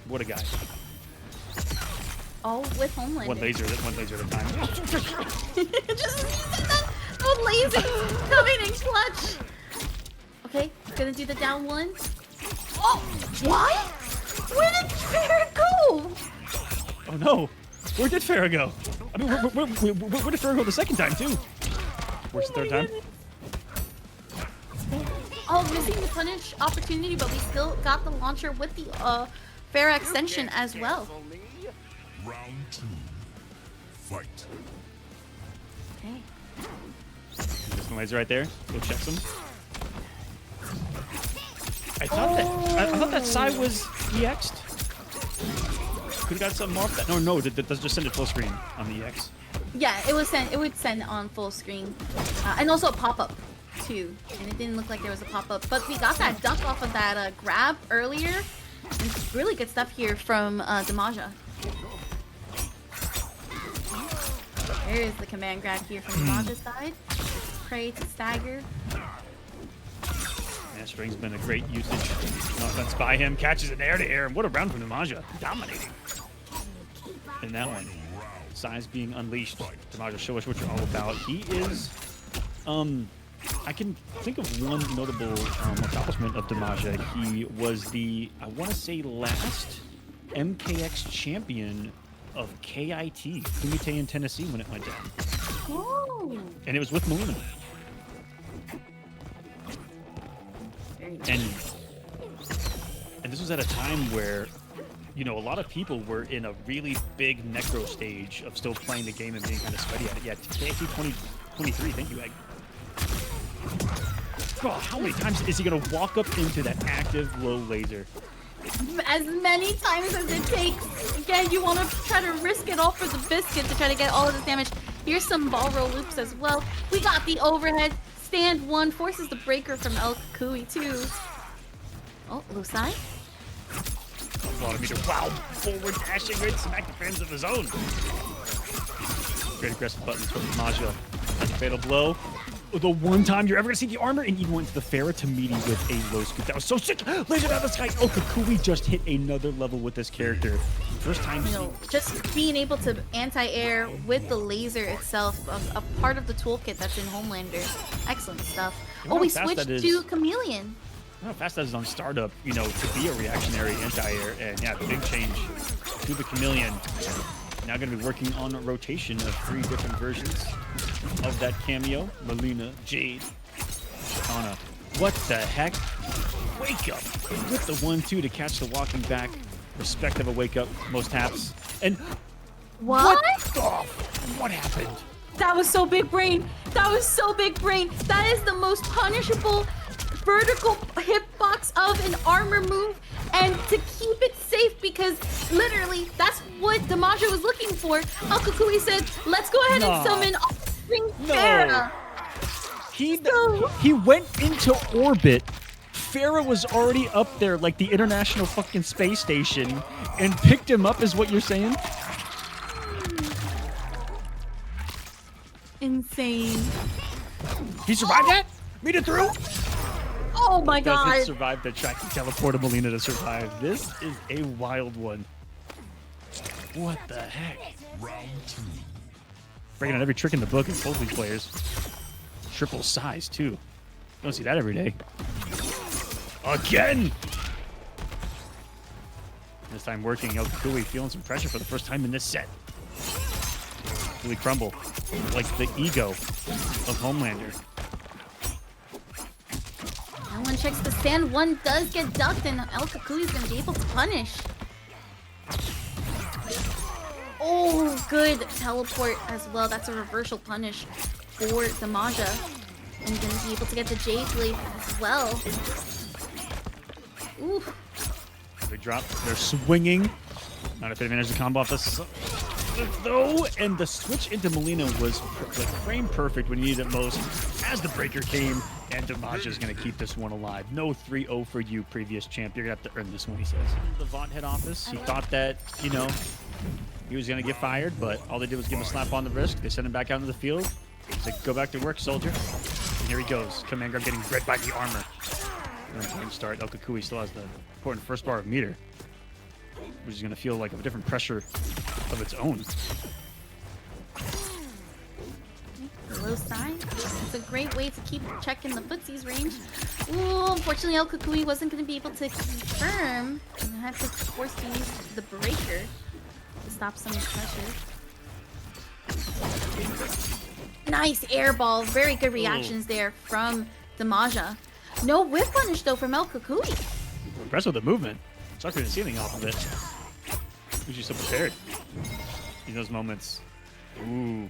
What a guy. Oh, with Homelander. One laser at a time. Just that laser coming in clutch. Okay, gonna do the down one. Oh, what? Where did Farah go? Oh no! Where did Farah go? I mean, where did Farah go the second time too? Where's the third time? Oh, missing the punish opportunity, but we still got the launcher with the Farah extension as well. Round 2. Fight. Okay. There's the laser right there. Go check some. I thought that Psy was EX'd. Could have got something off that. No, that does just send it full screen on the EX. Yeah, it would send on full screen, and also a pop-up too. And it didn't look like there was a pop-up, but we got that dunk off of that grab earlier. And really good stuff here from Damaja. There is the command grab here from Damaja's side. Prey to stagger. String's been a great usage. No offense by him. Catches it air to air. And what a round from Damaja. Dominating. In that one. Size being unleashed. Damaja, show us what you're all about. He is, I can think of one notable accomplishment of Damaja. He was the, I want to say, last MKX champion of KIT, Kumite in Tennessee, when it went down. Oh. And it was with Molina. And this was at a time where, you know, a lot of people were in a really big necro stage of still playing the game and being kind of sweaty at it. Yeah, KIT 2023, thank you, Egg. Oh, how many times is he going to walk up into that active low laser? As many times as it takes. Again, you want to try to risk it all for the biscuit to try to get all of this damage. Here's some ball roll loops as well. We got the overhead. Stand one forces the breaker from El Cuckoo too. Oh, Lusai. Wow, forward dashing right smack the fans of his own. Great aggressive buttons from Damaja. That's a fatal blow. The one time you're ever gonna see the armor, and even went to the Pharah to meet him with a low scoop. That was so sick. Laser out of the sky. Oh, Kukui just hit another level with this character. First time. You know, just being able to anti-air with the laser itself, a part of the toolkit that's in Homelander. Excellent stuff. You know Oh, we how fast switched that is? to Chameleon. How fast that is on startup, you know, to be a reactionary anti-air. And yeah, big change to the Chameleon. Now going to be working on a rotation of 3 different versions of that cameo. Melina, Jade, Katana. What the heck? Wake up with the 1-2 to catch the walking back. Respect of a wake up, most taps. And What? what happened? That was so big brain. That was so big brain. That is the most punishable vertical hitbox of an armor move, and to keep it safe, because literally that's what Damaja was looking for. Al Kukui said, let's go ahead and summon Offspring Pharah. He went into orbit. Pharah was already up there like the International fucking Space Station and picked him up, is what you're saying? Insane. He survived that? Made it through? Oh my Doesn't god. survive the track. He teleported Melina to survive. This is a wild one. What the heck? Round 2. Breaking out every trick in the book in both these players. Triple size, too. Don't see that every day. Again! This time working, El Kukui feeling some pressure for the first time in this set. Really crumble. Like the ego of Homelander. No one checks the stand. One does get ducked, and El Kukui is going to be able to punish. Oh, good teleport as well. That's a reversal punish for Damaja. And going to be able to get the Jade Blade as well. Ooh. They drop. They're swinging. Not if they manage to combo off this though, and the switch into Melina was like frame perfect when you needed it most. As the breaker came, and Damaja is going to keep this one alive. No 3-0 for you, previous champ. You're going to have to earn this one, he says. The Vaught head office. He thought that, you know, he was going to get fired, but all they did was give him a slap on the wrist. They sent him back out into the field. He said, go back to work, soldier. And here he goes. Command grab getting bred by the armor. And then point start. El Kukui still has the important first bar of meter, which is going to feel like a different pressure of its own. Low side. It's a great way to keep checking the footsies range. Ooh, unfortunately, El Kukui wasn't going to be able to confirm, and had to force to use the breaker to stop some pressure. Nice air ball. Very good reactions there from Damaja. No whip punish though from El Kukui. Impressed with the movement. Sucker didn't see anything off of it. He's just so prepared in those moments. Ooh.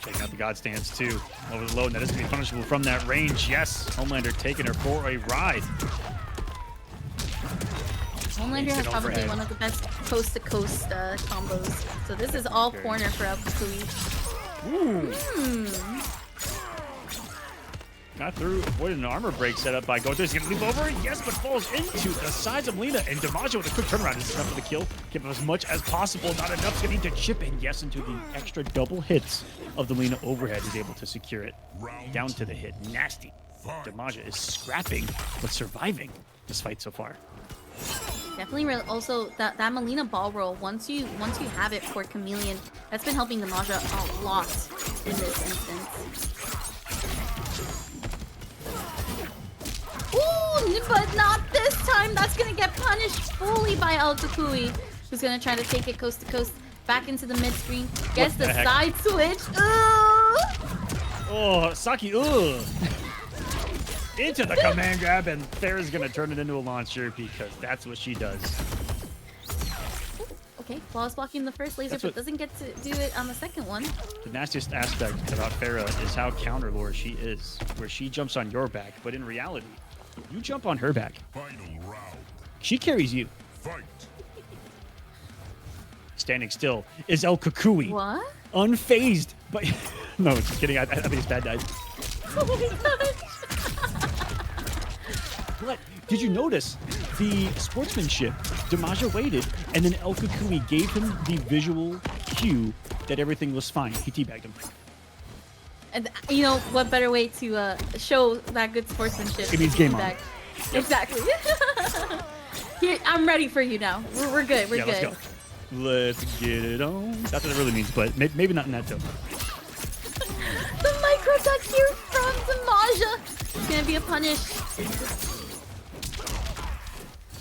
Checking out the God stance too. Over the low, and that is going to be punishable from that range. Yes, Homelander taking her for a ride. Homelander has probably one of the best coast-to-coast combos. So this is all corner for El Kukui. Ooh. Got through, avoided an armor break set up by Goto. He's going to leap over, yes, but falls into the sides of Melina. And Damaja with a quick turnaround is enough for the kill. Give him as much as possible. Not enough. Going to need to chip in, yes, into the extra double hits of the Melina overhead. He's able to secure it. Down to the hit. Nasty. Damaja is scrapping, but surviving this fight so far. Definitely also that Melina ball roll, once you have it for Chameleon, that's been helping Damaja a lot in this instance. Ooh, but not this time. That's gonna get punished fully by El Kukui, who's gonna try to take it coast to coast back into the mid screen. Gets the side switch. Oh, Saki, into the command grab, and Pharah's gonna turn it into a launcher because that's what she does. Okay, flawless blocking the first laser, but doesn't get to do it on the second one. The nastiest aspect about Pharah is how counter lore she is, where she jumps on your back, but in reality, you jump on her back. Final round. She carries you. Fight. Standing still is El Kukui. What? Unfazed, but no, just kidding. I think it's bad guys. Oh my gosh. But did you notice the sportsmanship? Damaja waited, and then El Kukui gave him the visual cue that everything was fine. He teabagged him. And you know what better way to show that good sportsmanship? It means game on. Feedback. Exactly. Here, I'm ready for you now. We're good. We're Yeah, good. let's go. Let's get it on. That's what it really means, but maybe not in that tone. The micro duck here from Damaja. It's gonna be a punish.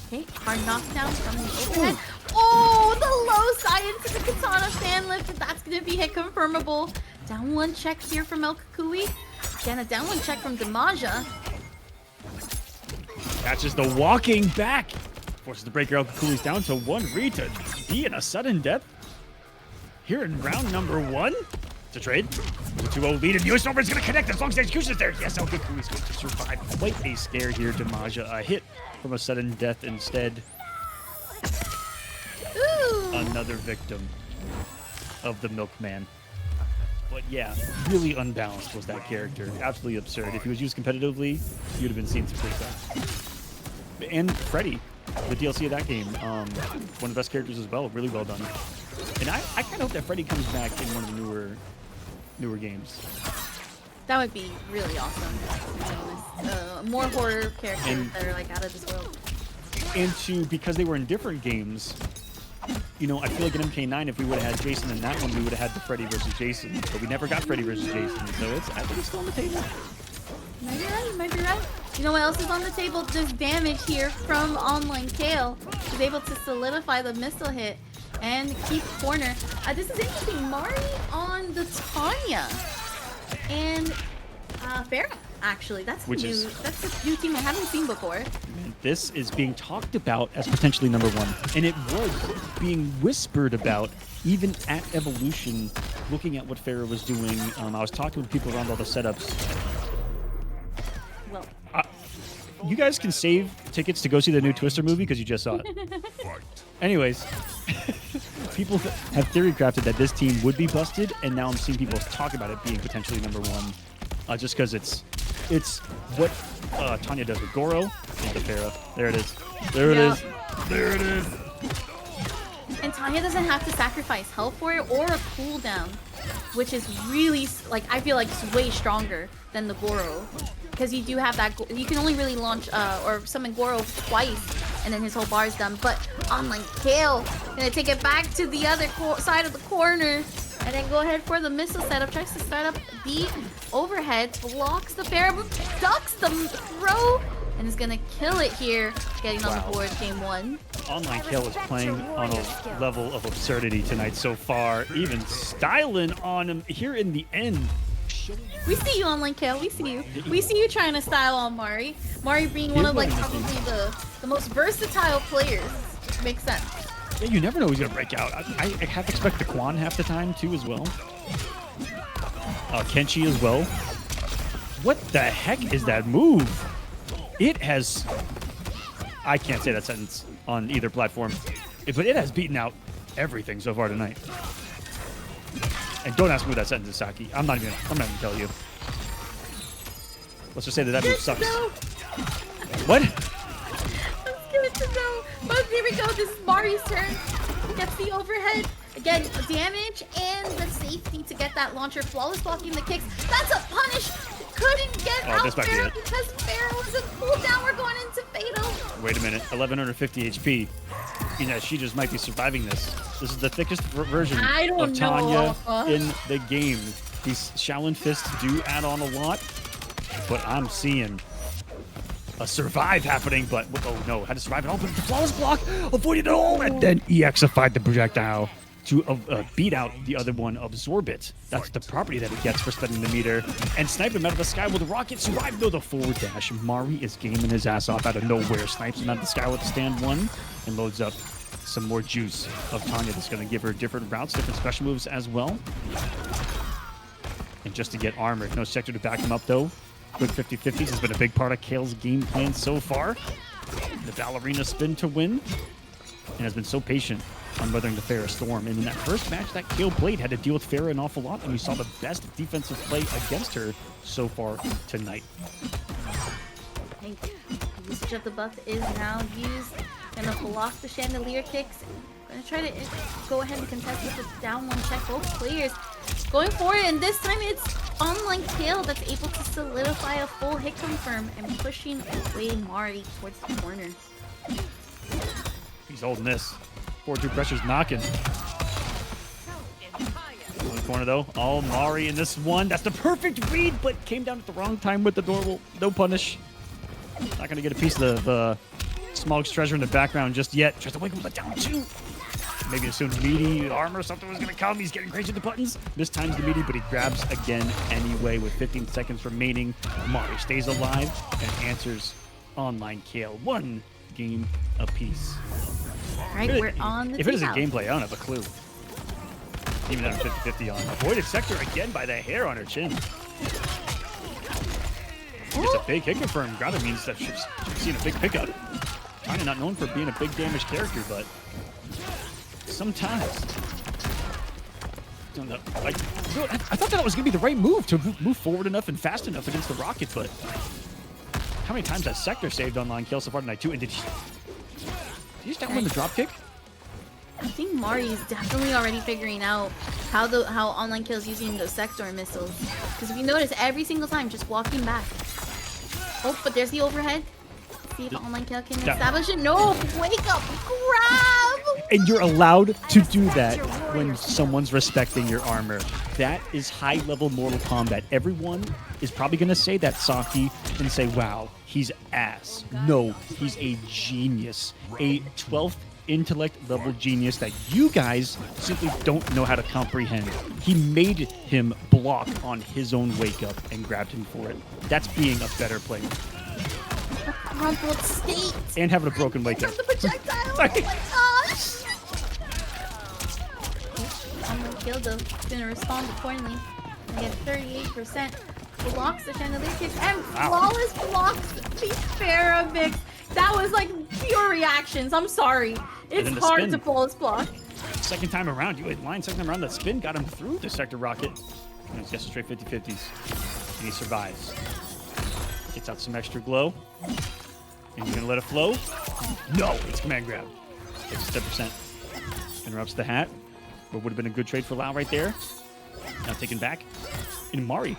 Okay, hard knockdown from the overhead. Oh, the low side into the katana fan lift. That's gonna be hit confirmable. Down one check here from El Kukui. Again, a down one check from Damaja. Catches the walking back. Forces the breaker. El Kukui's down to 1 Rita. D and a sudden death. Here in round number 1. To trade. The 2-0 lead, and US Nova is going to connect as long as the execution is there. Yes, El Kukui's going to survive. Quite a scare here. Damaja a hit from a sudden death instead. Ooh. Another victim of the Milkman. But yeah, really unbalanced was that character. Absolutely absurd. If he was used competitively, you'd have been seeing some great stuff. And Freddy, the DLC of that game, one of the best characters as well. Really well done. And I kind of hope that Freddy comes back in one of the newer games. That would be really awesome. More horror characters that are like out of this world. And because they were in different games, you know, I feel like in MK9, if we would have had Jason in that one, we would have had the Freddy versus Jason. But we never got Freddy versus Jason, so I think it's still on the table. You might be right, you might be right. You know what else is on the table? Just damage here from Online Kale. He's able to solidify the missile hit and keep corner. This is interesting. Mari on the Tanya. And Farah, actually. That's a new team I haven't seen before. This is being talked about as potentially number 1. And it was being whispered about even at Evolution, looking at what Farah was doing. I was talking with people around all the setups. Well, you guys can save tickets to go see the new Twister movie because you just saw it. Anyways, people have theory crafted that this team would be busted, and now I'm seeing people talk about it being potentially number 1, just because it's what Tanya does with Goro and the Farah. There it is. There it is. There it is. and Tanya doesn't have to sacrifice health for it or a cooldown, which is really, like, I feel like it's way stronger than the Goro. Because you do have that, you can only really launch or summon Goro twice, and then his whole bar is done. But Online Kale, gonna take it back to the other side of the corner, and then go ahead for the missile setup. Tries to start up the overhead, blocks the fair, ducks the throw, and is gonna kill it here, getting on the board game 1. Online Kale is playing on a level of absurdity tonight so far, even styling on him here in the end. We see you, Online Kale. We see you. We see you trying to style on Mari. Mari being one of, like, probably the most versatile players. Makes sense. Yeah, you never know who's gonna break out. I have to expect the Quan half the time too as well. Kenshi as well. What the heck is that move? It has... I can't say that sentence on either platform, but it has beaten out everything so far tonight. And don't ask me what that sentence is, Saki. I'm not even gonna tell you. Let's just say that move sucks. No. What? I'm scared to know. But here we go. This is Mari's turn. Gets the overhead. Again, damage and the safety to get that launcher. Flawless blocking the kicks. That's a punish. Couldn't get out Farah because Farah was in cooldown. We're going into Fatal. Wait a minute. 1150 HP. You know, she just might be surviving this. This is the thickest version of Tanya in the game. These Shaolin Fists do add on a lot, but I'm seeing a survive happening, but oh no, had to survive it all, but the flawless block, avoided it all, and then EXified the projectile to beat out the other one, Absorb It. That's the property that it gets for spending the meter. And snipe him out of the sky with a rocket, survive though the forward dash. Mari is gaming his ass off out of nowhere, snipes him out of the sky with the stand 1, and loads up some more juice of Tanya that's going to give her different routes, different special moves as well. And just to get armored, no sector to back him up though. Quick 50-50s has been a big part of Kale's game plan so far. The ballerina spin to win, and has been so patient on weathering the Farah storm. And in that first match that Kale played, had to deal with Farah an awful lot, and we saw the best defensive play against her so far tonight. Usage of the buff is now used. Gonna block the chandelier kicks Gonna try to go ahead and contest with the down one check. Both players going for it, and this time it's online Kale that's able to solidify a full hit confirm and pushing away Mari towards the corner. He's holding this. 4-2 pressure's knocking. On the corner though. Oh, Mari in this one. That's the perfect read, but came down at the wrong time with the normal. No punish. Not gonna get a piece of the Smog's treasure in the background just yet. Tries to wake him up down 2. Maybe assumed meaty armor or something was gonna come. He's getting crazy with the buttons. Mistimes the meaty, but he grabs again anyway with 15 seconds remaining. Mari stays alive and answers online Kale. 1 game apiece. Right, we're on the If it is a takeout. gameplay, I don't have a clue. Even at 50-50 on. Avoided sector again by the hair on her chin. It's a big hit confirm. Gotta means that she's seen a big pickup. Kinda not known for being a big damage character, but sometimes. Don't know. Like, I thought that was gonna be the right move to move forward enough and fast enough against the rocket, but how many times has sector saved online kill so far tonight too? And did he just down win the drop kick? I think Mari is definitely already figuring out how online Kale is using those sector missiles. Because if you notice, every single time, just walking back. Oh, but there's the overhead. See if online Kale can establish it. No, wake up, grab! And you're allowed to do that when someone's respecting your armor. That is high-level Mortal Kombat. Everyone is probably going to say that, Saki, and say, wow, he's ass. No, he's a genius. A 12th intellect level genius that you guys simply don't know how to comprehend. He made him block on his own wake up and grabbed him for it. That's being a better player. Crumpled state. And having a broken wake up. The projectile. Oh my gosh. Online Kale though is gonna respond accordingly. They get 38%. Blocks the chandelier kicks and flawless blocks the Farah mix. That was like pure reactions. I'm sorry. It's hard to pull this block. Second time around, you had line. Second time around, that spin got him through the sector rocket. And it's just straight 50-50s. And he survives. Gets out some extra glow. And he's gonna let it flow. No, it's command grab. Takes 10%. Interrupts the hat. What would have been a good trade for Lau right there. Now taken back. And Mari.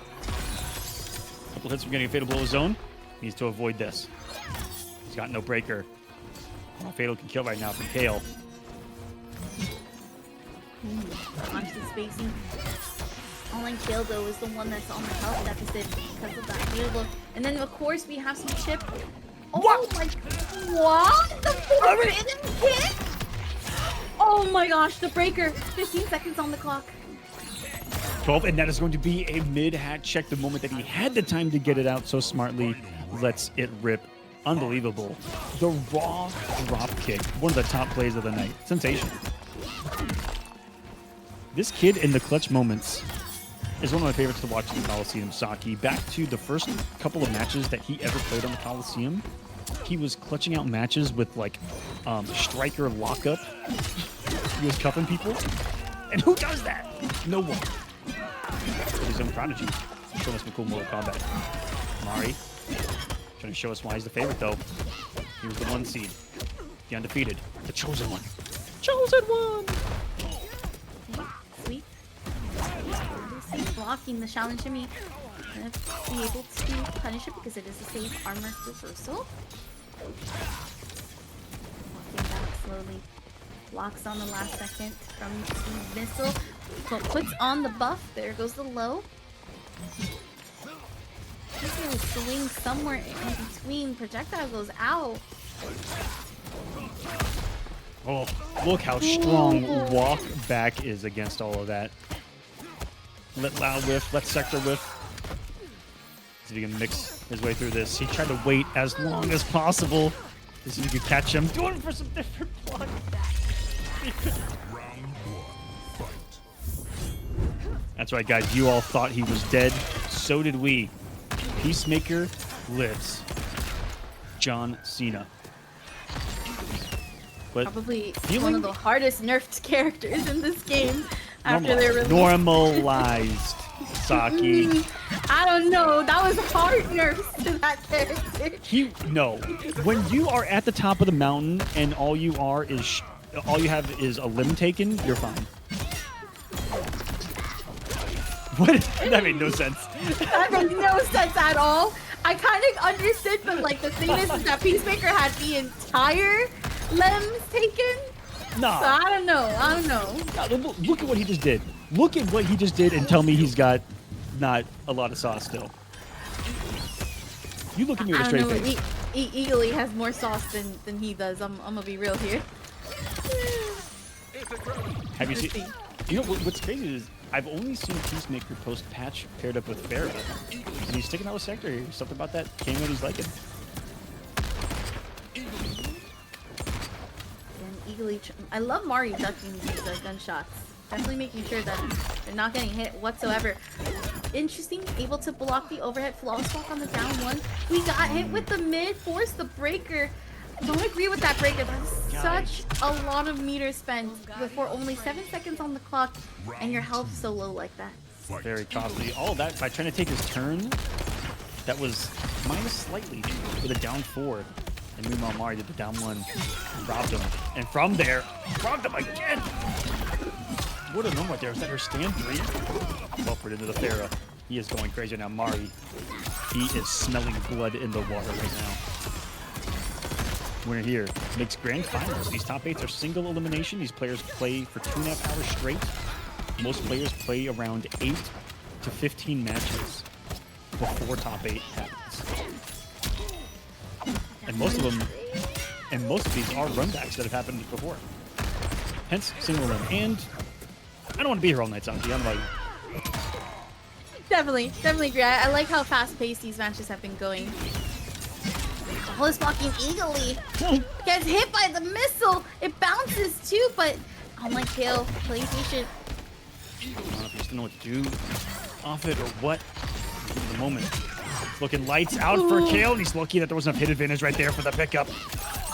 Couple hits from getting a fatal blow zone. Needs to avoid this. He's got no breaker. Well, fatal can kill right now from Kale. Constant spacing. Online Kale though is the one that's on the health deficit because of that fatal. And then of course we have some chip. Oh What? my! What? The forbidden kick? Oh my gosh! The breaker. 15 seconds on the clock. 12, and that is going to be a mid-hat check. The moment that he had the time to get it out so smartly, lets it rip. Unbelievable. The raw drop kick. One of the top plays of the night. Sensation. This kid in the clutch moments is one of my favorites to watch in the Coliseum, Saki. Back to the first couple of matches that he ever played on the Coliseum, he was clutching out matches with, like, striker lockup. He was cuffing people. And who does that? No one. His own prodigy. Showing us some cool Mortal Kombat. Mari. Trying to show us why he's the favorite, though. He was the 1 seed. The undefeated. The chosen one. Chosen one! Sweet. Blocking the challenge shimmy. Gonna be able to punish it because it is a safe armor reversal. Walking back slowly. Blocks on the last second from the missile. But puts on the buff. There goes the low. He's gonna swing somewhere in between. Projectile goes out. Oh, look how strong walk back is against all of that. Let Lau whiff, let Sector whiff. See if he can mix his way through this. He tried to wait as long as possible to see if he could catch him. Going for some different block. That's right, guys. You all thought he was dead. So did we. Peacemaker lives. John Cena. But probably one of the hardest nerfed characters in this game after their release. Normalized, Saki. I don't know. That was hard nerfs to that character. No. When you are at the top of the mountain and all you are is all you have is a limb taken, you're fine. What? That made no sense. That made no sense at all. I kind of understood, but like the thing is that Peacemaker had the entire limbs taken. No. So I don't know. I don't know. Look at what he just did. Look at what he just did and tell me he's got not a lot of sauce still. You look at me with a I straight don't know. face. Eagerly has more sauce than he does. I'm gonna be real here. Have you Let's seen? see. You know what's crazy is I've only seen Peacemaker post patch paired up with Farrah, and he's sticking out with Sector here. Something about that came out he's liking. And eagerly, I love Mario ducking these gunshots. Definitely making sure that they're not getting hit whatsoever. Interesting, able to block the overhead flawless block on the down one. We got hit with the mid, force the breaker. Don't agree with that breaker. That's such a lot of meters spent before only 7 seconds on the clock, and your health so low like that. Very costly. All of that by trying to take his turn. That was minus slightly with a down 4. And meanwhile, Mario did the down 1, robbed him. And from there, robbed him again. What a moment there. Is that her stand 3? Buffered into the Farrah. He is going crazy now. Mari, he is smelling blood in the water right now. Winner here makes grand finals. These top 8s are single elimination. These players play for 2.5 hours straight. Most players play around 8 to 15 matches before top 8 happens. And most of these are runbacks that have happened before. Hence, single run. And I don't want to be here all night, Sanji. I don't know about you. Definitely agree. I like how fast-paced these matches have been going. Oh, it's blocking eagerly. Gets hit by the missile. It bounces too, but oh my kill. PlayStation. I don't know if he just didn't know what to do off it or what. At the moment, looking lights out for Kale, and he's lucky that there wasn't a hit advantage right there for the pickup.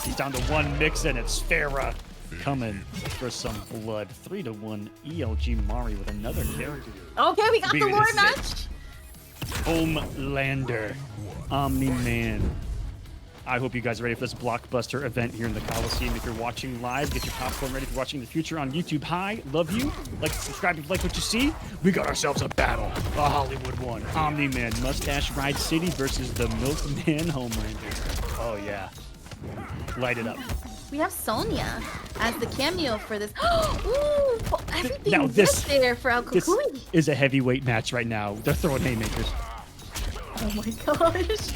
He's down to 1 mix, and it's Farrah coming for some blood. 3-1 ELG Mari with another kill. Okay, we got the Being lore sick. match. Homelander, Omni-Man. I hope you guys are ready for this blockbuster event here in the Coliseum. If you're watching live, get your popcorn ready for watching in the future on YouTube. Hi, love you. Like, subscribe if you like what you see. We got ourselves a battle, a Hollywood one. Omni-Man, Mustache Ride City versus the Milkman Homelander. Oh yeah, light it up. We have Sonya as the cameo for this. Ooh, everything Now this there for El This Kukui. is a heavyweight match right now. They're throwing haymakers. Oh my gosh.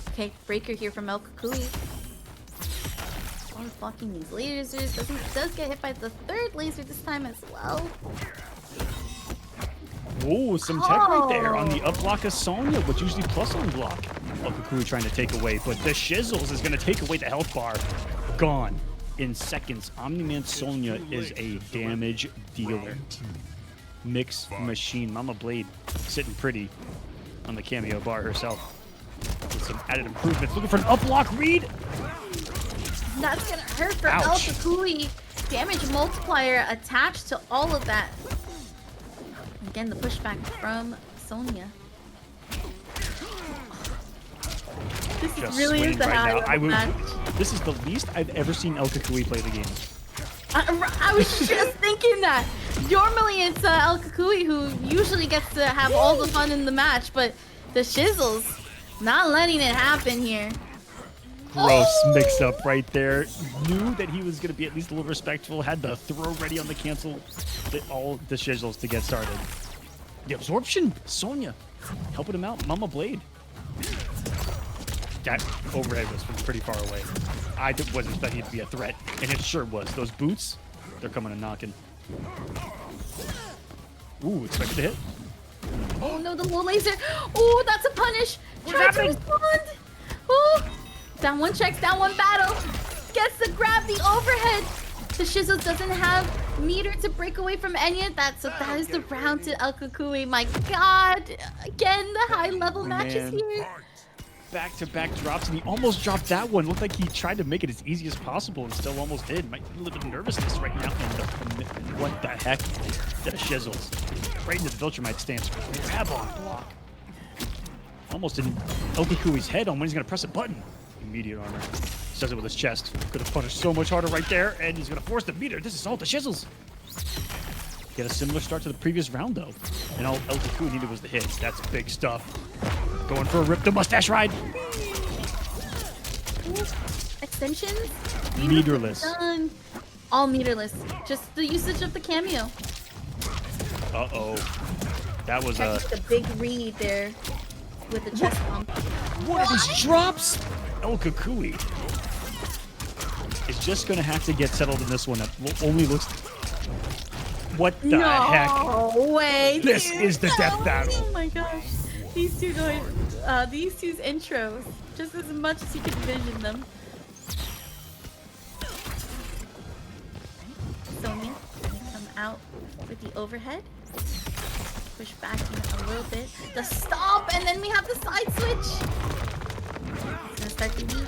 Okay, breaker here from El Kukui. Always blocking these lasers. Does get hit by the 3rd laser this time as well. Whoa, some tech right there on the up block of Sonya, but usually plus on block. El Kukui trying to take away, but the Shizzles is going to take away the health bar. Gone in seconds. Omni-Man Sonya is a damage dealer. Mix machine. Mama Blade sitting pretty on the cameo bar herself. With some added improvements. Looking for an up block read. That's gonna hurt for El Ouch. Kukui. Damage multiplier attached to all of that. Again, the pushback from Sonya. This Just really is swinging the right now. highlight match. This is the least I've ever seen El Kukui play the game. I was just thinking that. Normally it's El Kukui who usually gets to have all the fun in the match, but the Shizzles not letting it happen here. Gross Oh! mix-up right there. Knew that he was going to be at least a little respectful. Had the throw ready on the cancel. All the shizzles to get started. The absorption. Sonya helping him out. Mama Blade. That overhead was from pretty far away. I wasn't expecting it to be a threat, and it sure was. Those boots, they're coming and knocking. Ooh, expected to hit. Oh no, the low laser. Oh, that's a punish. What's Try to happening? respond. Oh, down one checks, down one battle. Gets to grab the overhead. The Shizzle doesn't have meter to break away from any of that, so that is the round to El Kukui. My God, again, the high level matches Man. here. Back-to-back drops, and he almost dropped that one. Looked like he tried to make it as easy as possible, and still almost did. Might be a little bit of nervousness right now. And what the heck? The Shizzles. Right into the Viltrumite stance. Grab on block. Almost in El Kukui's head on when he's going to press a button. Immediate armor. Does it with his chest. Could have punished so much harder right there, and he's gonna force the meter. This is all the shizzles. Get a similar start to the previous round though, and all El Cucuy needed was the hits. That's big stuff. Going for a rip the mustache ride. Extensions? Meterless. Done. All meterless. Just the usage of the cameo. Uh-oh. That was That's a big read there with the chest bump. What are these drops? El Cucuy is just gonna have to get settled in this one. That only looks. What the heck? No way. This dude. is the death battle. Oh my gosh. These two's intros, just as much as you can envision them. Sonya gonna come out with the overhead. Push back a little bit. The stop, and then we have the side switch. Gonna start the lead.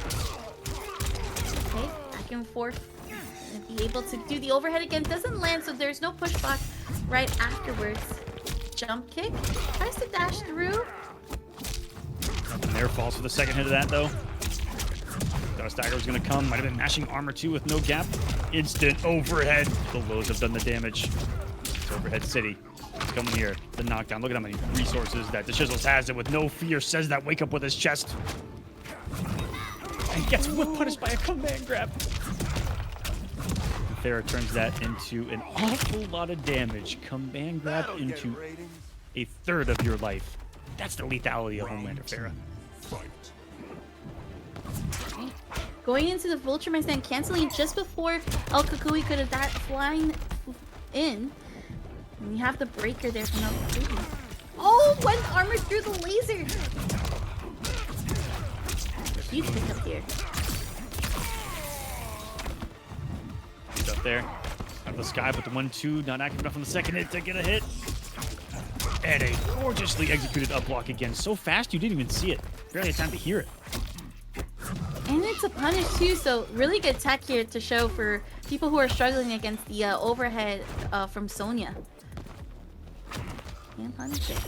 Okay, back and forth. Gonna be able to do the overhead again. Doesn't land, so there's no pushback right afterwards. Jump kick. Tries to dash through. Nothing there. Falls for the second hit of that though. Thought a stagger was gonna come. Might have been mashing armor too with no gap. Instant overhead. The lows have done the damage. It's overhead city. It's coming here. The knockdown. Look at how many resources that the Shizzles has, and with no fear says that wake up with his chest. And gets whip punished by a command grab. Farah turns that into an awful lot of damage. Command grab into a third of your life. That's the lethality of Homelander Farah. Fight. Going into the Vulture stand, canceling just before El Cucuy could have that flying in. And we have the breaker there from El Cucuy. Oh, went armor through the laser. Huge pickup here. He's up there. Out of the sky, but the 1-2 not active enough on the second hit to get a hit. And a gorgeously executed up block again. So fast you didn't even see it. Barely had time to hear it. And it's a punish too, so really good tech here to show for people who are struggling against the overhead from Sonya. And punish it.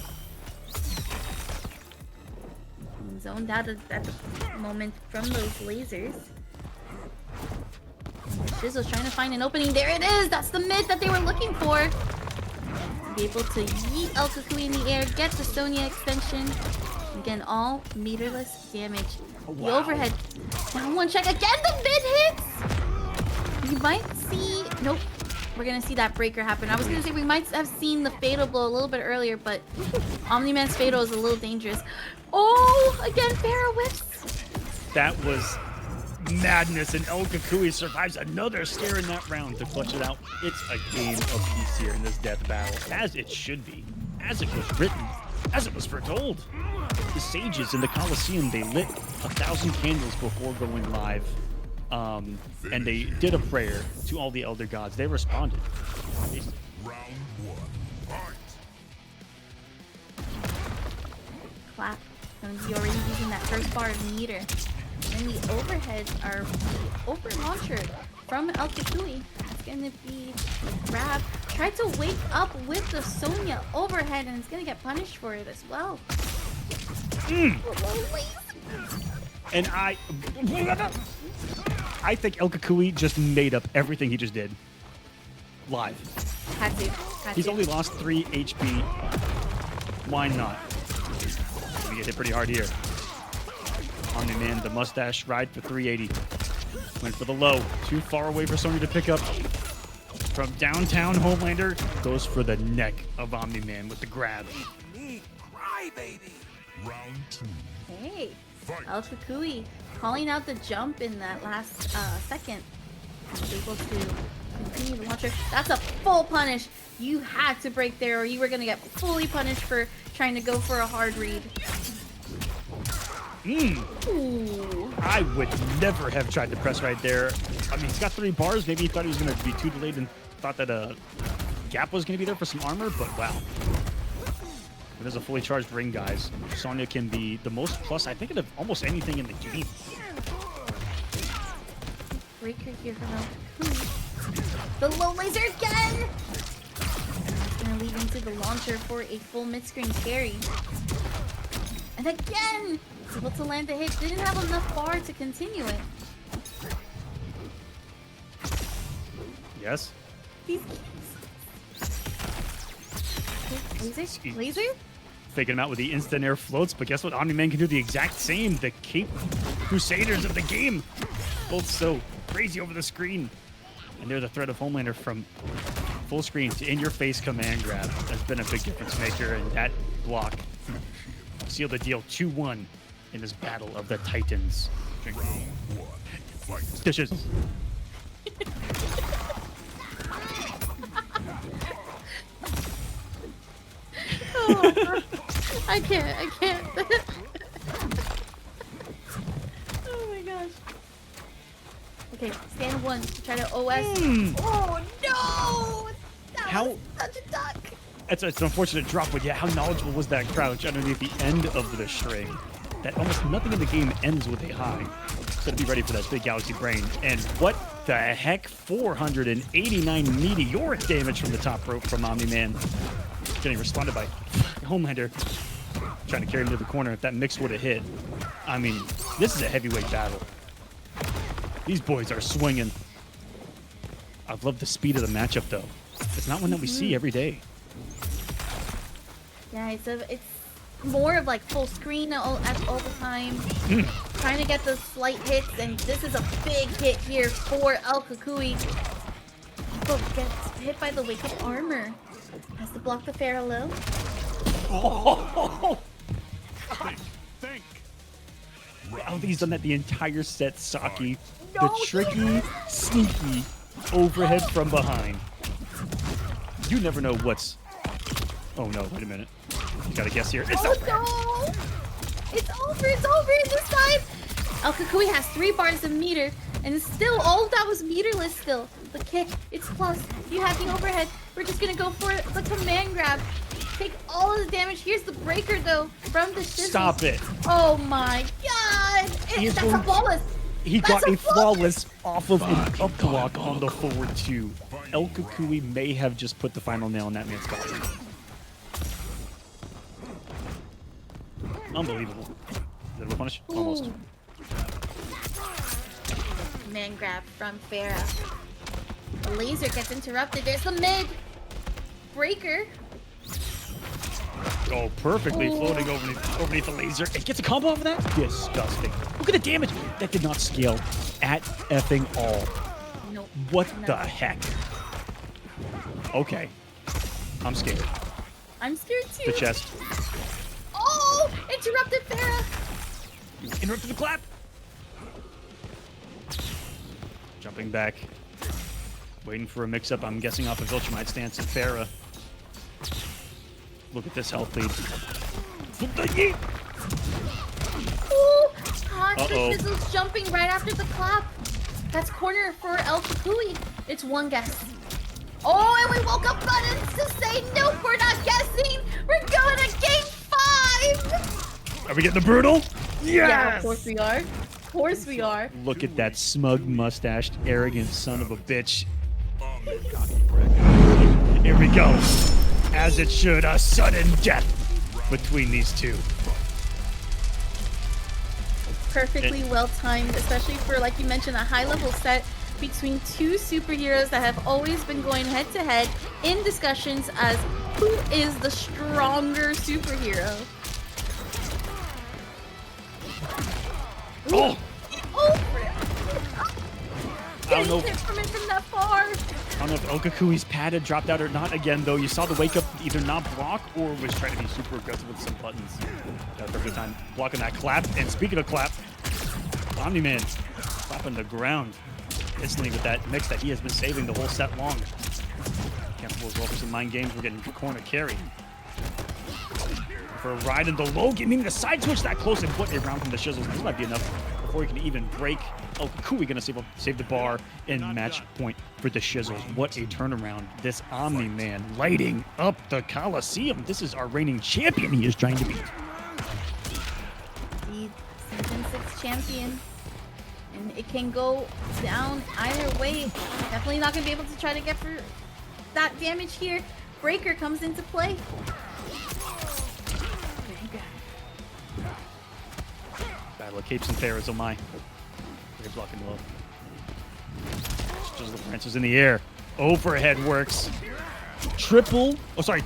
And zoned out at the moment from those lasers. And Shizzle's trying to find an opening. There it is! That's the mid that they were looking for. Be able to yeet El Cucuy in the air, get the Sonya extension. Again, all meterless damage. Oh, The wow. overhead. Down one check. Again, the mid hits! You might see... Nope. We're going to see that breaker happen. I was going to say we might have seen the fatal blow a little bit earlier, but Omni-Man's fatal is a little dangerous. Oh! Again, Farah whips. That was madness, and El Cucuy survives another scare in that round to clutch it out. It's a game of peace here in this death battle, as it should be, as it was written, as it was foretold. The sages in the Colosseum, they lit 1,000 candles before going live, and they did a prayer to all the elder gods. They responded. Round one. Fight. Clap. Going to be already using that first bar of meter. And the overheads are the over launcher from El Cucuy. It's going to be a grab. Tried to wake up with the Sonya overhead, and it's going to get punished for it as well. And I think El Cucuy just made up everything he just did live. Had to. He's only lost 3 HP. Why not? We get hit pretty hard here. Omni-Man, the mustache ride for 380. Went for the low. Too far away for Sonya to pick up. From downtown, Homelander goes for the neck of Omni-Man with the grab. Round two. Hey, Fight. El Cucuy calling out the jump in that last second. Was able to continue the launcher. That's a full punish. You had to break there, or you were gonna get fully punished for trying to go for a hard read. Ooh. I would never have tried to press right there. I mean, he's got 3 bars. Maybe he thought he was going to be too delayed and thought that a gap was going to be there for some armor, but wow. It is a fully charged ring, guys. Sonya can be the most plus, I think, of almost anything in the game. Breaker here from El Cucuy. The low laser again! It's gonna lead into the launcher for a full mid-screen carry. And again! Able to land the hit. Didn't have enough bar to continue it. Yes? He's laser? Laser? Faking him out with the instant air floats, but guess what? Omni-Man can do the exact same. The Cape Crusaders of the game. Both so crazy over the screen. And they're the threat of Homelander from full screen to in-your-face command grab. Has been a big difference maker, and that block sealed the deal 2-1 in this battle of the Titans. Round 1. Fight. Dishes. Oh, God. I can't. Oh my gosh. Okay, stand one. Try to OS. Oh no! That How- was such a duck. It's an unfortunate drop, but yeah, how knowledgeable was that crouch underneath the end of the string? That almost nothing in the game ends with a high. So to be ready for that big Galaxy Brain. And what the heck? 489 meteoric damage from the top rope from Omni-Man. Getting responded by Homelander. Trying to carry him to the corner. If that mix would have hit. I mean, this is a heavyweight battle. These boys are swinging. I love the speed of the matchup, though. It's not one that we see every day. Yeah, it's more of like full screen all the time. Trying to get those slight hits, and this is a big hit here for El Kukui. But gets hit by the wicked armor. Has to block the Pharaoh. Oh! Think. I don't think he's done that the entire set, Saki. No, The tricky, sneaky overhead from behind. You never know what's... Oh no, wait a minute. You gotta guess here. It's over! No! It's over in this side! El Kukui has 3 bars of meter, and still all of that was meterless still. The kick, it's close. You have the overhead. We're just gonna go for the command grab. Take all of the damage. Here's the breaker though, from the shizzle. Stop it. Oh my god! He is That's a going- flawless! He That's got a a flawless off of an up block on the forward 2. El Kukui may have just put the final nail in that man's coffin. Unbelievable. Is that a punish? Almost. Ooh. Man grab from Farah. The laser gets interrupted. There's the mid breaker. Oh, perfectly Ooh. floating overneath the laser. It gets a combo off of that? Disgusting. Look at the damage. That did not scale at effing all. Nope. What No. the heck? Okay. I'm scared. I'm scared too. The chest. Oh! Interrupted Farah! Interrupted the clap. Jumping back. Waiting for a mix-up, I'm guessing, off of Viltrumite stance and Farah. Look at this health lead. Ooh! Hot Uh-oh. Shizzle's jumping right after the clap. That's corner for El Kukui. It's one guess. Oh, and we woke up buttons to say, nope, we're not guessing. We're going to game 5. Are we getting the brutal? Yeah, of course we are. Of course we are. Look at that smug, mustached, arrogant son of a bitch. Here we go. As it should, a sudden death between these two. Perfectly well timed, especially for, like you mentioned, a high level set between 2 superheroes that have always been going head to head in discussions as who is the stronger superhero. Oh! Oh! I don't know. Getting hit from that far. I don't know if El Kukui's pad had dropped out or not again, though. You saw the wake up either not block or was trying to be super aggressive with some buttons. Got a perfect time blocking that clap. And speaking of clap, Omni-Man clapping the ground instantly with that mix that he has been saving the whole set long. Capable as well for some mind games. We're getting corner carry. For a ride in the low, meaning the side switch that close and put a round from the shizzles. This might be enough before he can even break. El Kukui gonna save the bar and match point for the shizzles. What a turnaround. This Omni-Man lighting up the Coliseum. This is our reigning champion he is trying to beat. The Season 6 champion. And it can go down either way. Definitely not going to be able to try to get for that damage here. Breaker comes into play. Battle of Capes and Pharaohs, oh my. They're blocking low. Just the Prince is in the air. Overhead works.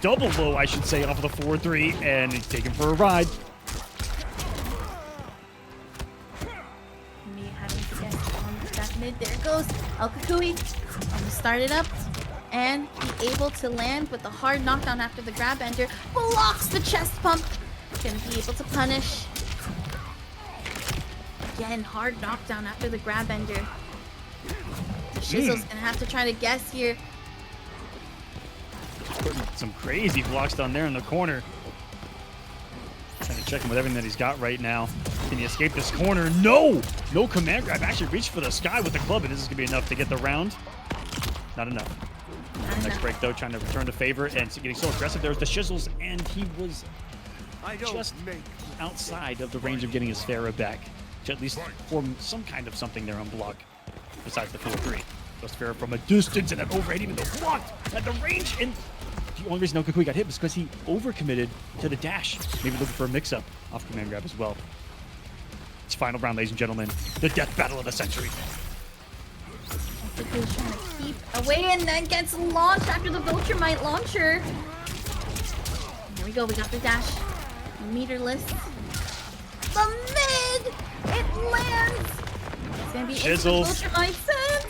Double low, I should say, off of the 4-3, and he's taken for a ride. Me having to guess on that mid. There goes El Kukui. Gonna start it up. And be able to land with the hard knockdown after the grab ender. Blocks the chest pump. Gonna be able to punish. Again, hard knockdown after the grab ender. Shizzle's gonna have to try to guess here. Putting some crazy blocks down there in the corner. Trying to check him with everything that he's got right now. Can he escape this corner? No! No command grab. Actually reached for the sky with the club, and this is gonna be enough to get the round. Not enough. Next break though, trying to return to favor and getting so aggressive. There's the shizzles, and he was just outside of the range of getting his Farah back to at least form some kind of something there on block besides the 4-3. Goes Farah from a distance, and that overhead even though blocked at the range, and the only reason Okukui got hit was because he overcommitted to the dash. Maybe looking for a mix-up off command grab as well. It's final round, ladies and gentlemen. The death battle of the century. Okukui's trying to keep away and then gets launched after the Viltrumite launcher. Here we go, we got the dash. Meterless. The mid! It lands! It's gonna be into the Shizzles. Viltrumite sense.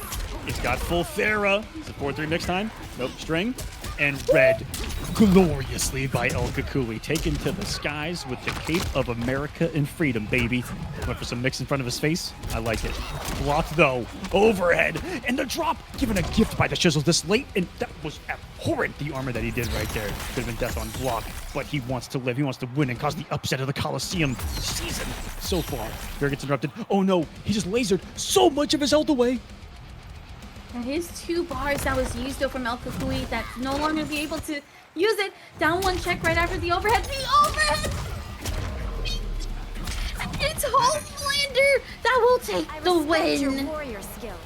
He's got full Farah. Is it 4-3 mix time? Nope, string. And red gloriously by El Kukui. Taken to the skies with the cape of America and freedom, baby. Went for some mix in front of his face. I like it. Blocked though. Overhead. And the drop given a gift by the Shizzles this late. And that was abhorrent, the armor that he did right there. Could have been death on block. But he wants to live. He wants to win and cause the upset of the Coliseum season so far. Fair gets interrupted. Oh no. He just lasered so much of his health away. And his 2 bars that was used though from El Kukui that's no longer be able to use it. Down 1 check right after the overhead. The overhead! It's Homelander that will take the win. Your warrior skills.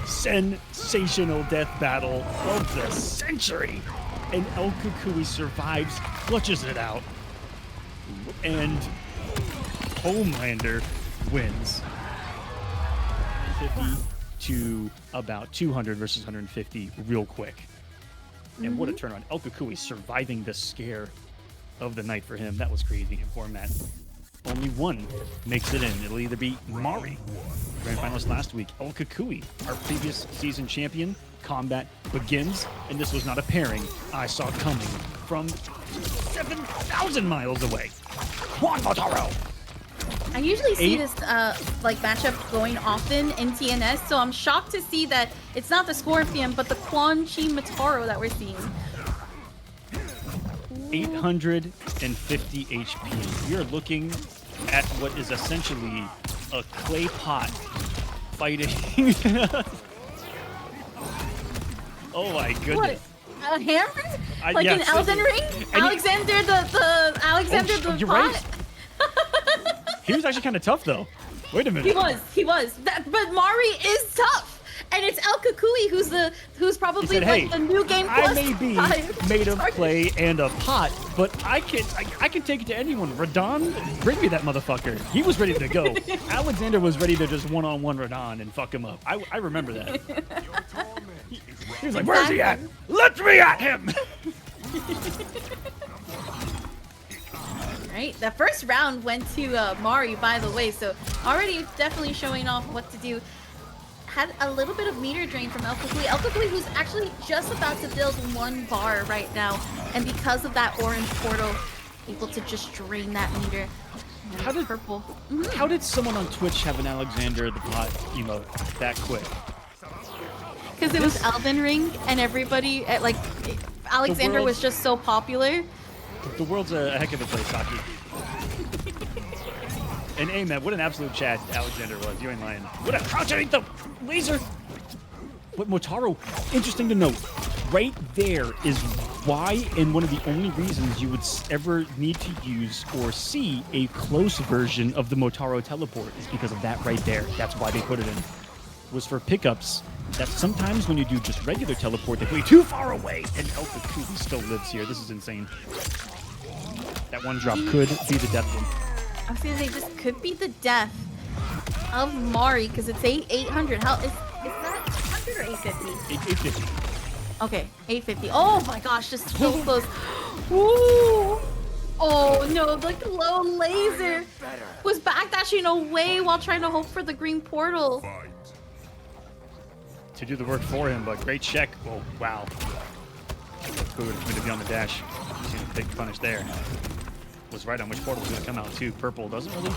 Sensational death battle of the century. And El Kukui survives, clutches it out, and Homelander wins. 50 to about 200 versus 150 real quick. And what a turnaround. El Kukui surviving the scare of the night for him. That was crazy in format. Only one makes it in. It'll either be Mari, grand finalist last week. El Kukui, our previous season champion. Combat begins, and this was not a pairing I saw coming from 7,000 miles away. Juan Motaro. I usually see this like matchup going often in TNS, so I'm shocked to see that it's not the Scorpion, but the Quan Chi Mataro that we're seeing. 850 HP. We are looking at what is essentially a clay pot fighting. Oh my What? goodness. A hammer? Like yeah, in Elden Ring? Alexander the Alexander the you're pot? right. He was actually kind of tough though. Wait a minute. He was. But Mari is tough. And it's El Kukui who's probably He said, like hey, the new game I plus may be 5. made of clay and a pot, but I can take it to anyone. Radon, bring me that motherfucker. He was ready to go. Alexander was ready to just one-on-one Radon and fuck him up. I remember that. He was like, where's he at? Let me at him! Right? The first round went to Mari, by the way, so already definitely showing off what to do. Had a little bit of meter drain from El Kukui. El Kukui who's actually just about to build 1 bar right now, and because of that orange portal, able to just drain that meter. And How did- purple? How did someone on Twitch have an Alexander the Pot emote that quick? Because it was Elden Ring, and everybody like Alexander was just so popular. The world's a heck of a place, Saki. And Amen, what an absolute Chad Alexander was. You ain't lying. What a crouch underneath the laser. But Motaro, interesting to note, right there is why and one of the only reasons you would ever need to use or see a close version of the Motaro teleport is because of that right there. That's why they put it in. Was for pickups that sometimes when you do just regular teleport, they put you too far away, and El Kukui still lives here. This is insane. That 1 drop could be the death one. I was gonna say this could be the death of Mari because it's 800. How is that 800 or 850? 850. Okay, 850. Oh my gosh, just so close. Ooh. Oh no, the glow laser was backdashing away while trying to hope for the green portal. Fight. To do the work for him, but great check. Oh, wow. Who would have to be on the dash? Seen a big punish there. Was right on which portal was going to come out, too. Purple doesn't really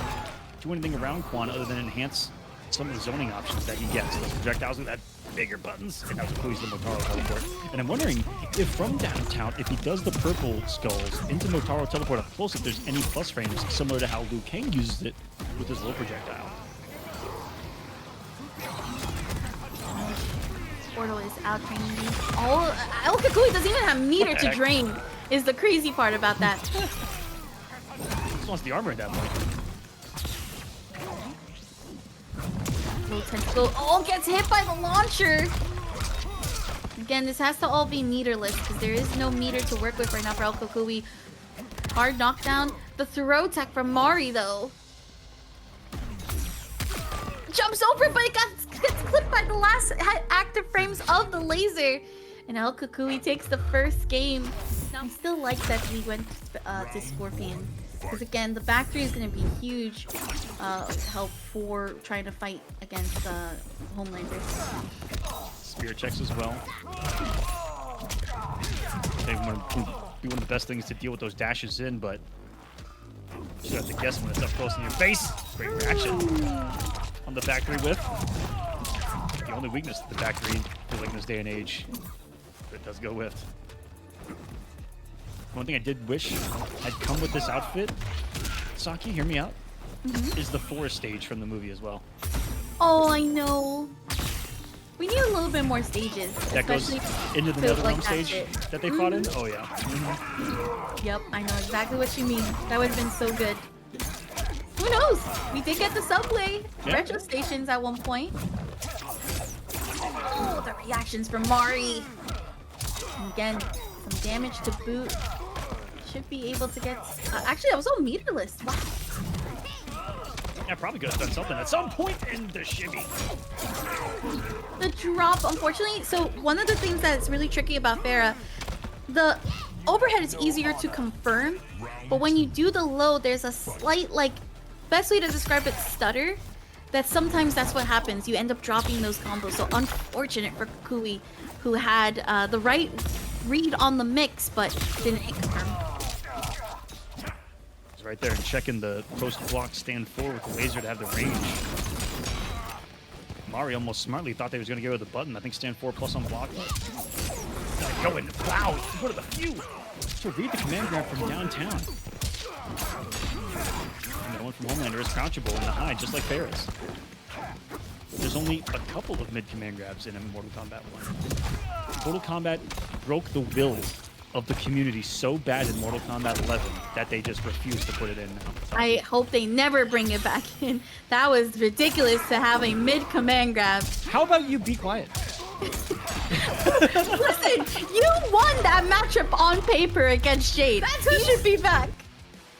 do anything around Quan other than enhance some of the zoning options that he gets. Those projectiles with that bigger buttons, and that was includes the Motaro teleport. And I'm wondering if from downtown, if he does the purple skulls into Motaro teleport up close, if there's any plus frames similar to how Liu Kang uses it with his low projectile. Portal is out training me. Oh, El Kakui doesn't even have meter to heck? drain. Is the crazy part about that. Just wants the armor at that point. Low tentacle. Oh, gets hit by the launcher. Again, this has to all be meterless because there is no meter to work with right now for El Kakui. Hard knockdown. The throw tech from Mari though. Jumps over, but it gets clipped by the last active frames of the laser. And El Kakui takes the first game. I still like that we went to Scorpion. Because again, the back three is going to be huge help for trying to fight against Homelanders. Spear checks as well. They want to be one of the best things to deal with those dashes in, but you should have to guess when it's up close in your face. Great reaction on the back three whiff. The only weakness to the back three, I feel like in this day and age, but it does go whiff. One thing I did wish had come with this outfit, Saki, hear me out, is the forest stage from the movie as well. Oh, I know. We need a little bit more stages. That goes especially into the to, Nether like, Realm stage it. that they fought in? Oh, yeah. Yep, I know exactly what you mean. That would have been so good. Who knows? We did get the subway retro stations at one point. Oh, the reactions from Mari. And again, some damage to boot. Should be able to get... actually, that was all meterless. Wow. Yeah, probably could have done something at some point in the shimmy. The drop, unfortunately. So one of the things that's really tricky about Farah, the overhead is easier to confirm, but when you do the low, there's a slight, like, best way to describe it, stutter. That sometimes that's what happens. You end up dropping those combos. So unfortunate for Kui, who had the right read on the mix, but didn't hit confirm. He's right there and checking the post block stand 4 with the laser to have the range. Mari almost smartly thought they was going to go with the button. I think stand 4 plus on block. Going, wow, one of the few. So read the command grab from downtown. And that one from Homelander is crouchable in the high, just like Ferris. There's only a couple of mid command grabs in a Mortal Kombat 1. Mortal Kombat broke the will of the community so bad in Mortal Kombat 11 that they just refuse to put it in now. I hope they never bring it back in. That was ridiculous to have a mid command grab. How about you be quiet? Listen, you won that matchup on paper against Jade. That's who should be back.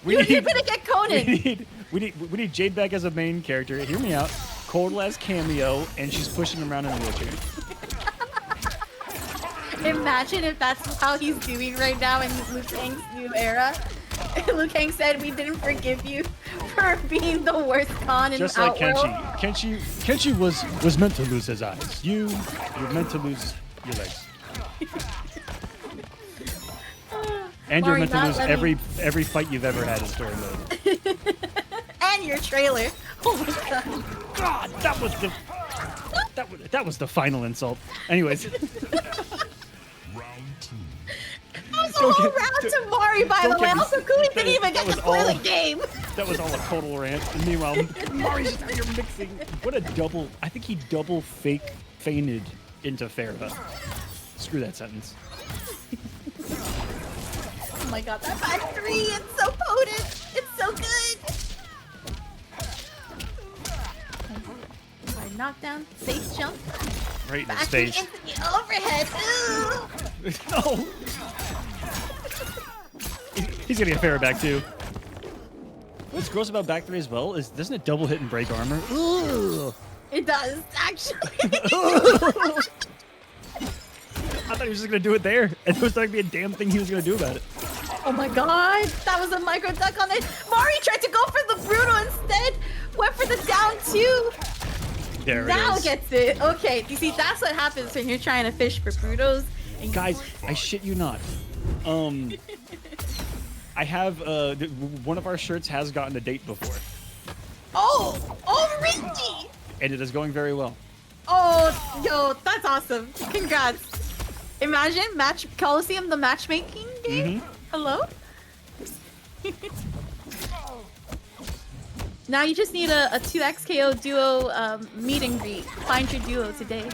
You're gonna get Conan. We need Jade back as a main character. Hear me out. Cold as cameo, and she's pushing him around in a wheelchair. Imagine if that's how he's doing right now in Liu Kang's new era. Liu Kang said, "We didn't forgive you for being the worst con in Just the like Outworld." Kenshi was meant to lose his eyes. You're meant to lose your legs. And you're Mari, meant to not lose letting- every fight you've ever had in story mode. And your trailer. Oh my god. God, that was the final insult. Anyways. Round 2. That was a whole round to Mari, by the way. Also, Kuli didn't even get to play the game. That was all a total rant. And meanwhile, Mari's just out here mixing. What a double. I think he double feinted into Farah. Screw that sentence. Oh my god, that back three, it's so potent. It's so good. Sorry, knockdown, safe jump. Right in his Back face. into the overhead. Ooh. No. He's gonna get Farah back too. What's gross about back three as well is doesn't it double hit and break armor? Ugh. It does, actually. I thought he was just gonna do it there, and there was not gonna be a damn thing he was gonna do about it. Oh my god, that was a micro duck on it. Mari tried to go for the Bruno instead. Went for the down two. There Now it is. gets it. Okay, you see, that's what happens when you're trying to fish for Brutos. And Guys, I shit you not. I have one of our shirts has gotten a date before, Oh, really? and it is going very well. Oh, yo, that's awesome. Congrats. Imagine Kolosseum, the matchmaking game. Hello? Now you just need a 2xKO duo meet and greet. Find your duo today.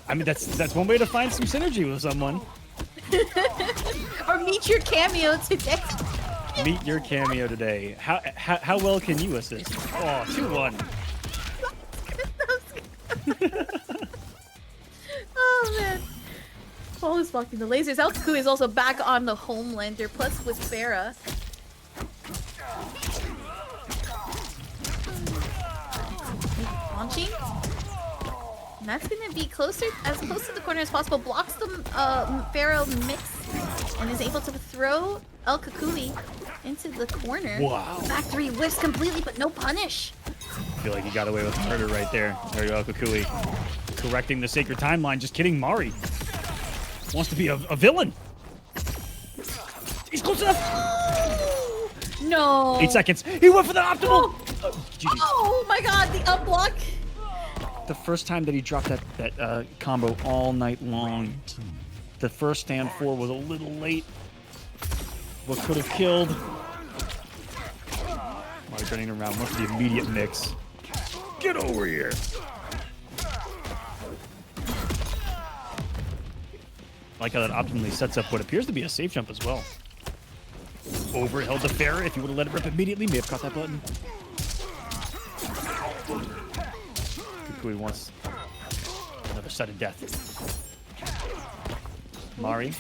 I mean, that's one way to find some synergy with someone. Or meet your cameo today. Meet your cameo today. How well can you assist? Oh, 2-1. Oh man. Paul is blocking the lasers. Elkaku is also back on the Homelander, plus with Farah. Launching. And that's gonna be as close to the corner as possible. Blocks the Farah mix and is able to throw Elkaku into the corner. Wow. Factory whiffs completely, but no punish. I feel like he got away with murder right there. There you go, Kukui. Correcting the sacred timeline. Just kidding, Mari. Wants to be a villain. He's close enough. No. 8 seconds. He went for the optimal. GG. Oh my god, the up block. The first time that he dropped that combo all night long. The first stand 4 was a little late. What could have killed? Mari turning around. Wants the immediate mix. Get over here. I like how that optimally sets up what appears to be a safe jump as well. Overheld the Farah. If you would have let it rip immediately, may have caught that button. Kukui wants another sudden death. Mari,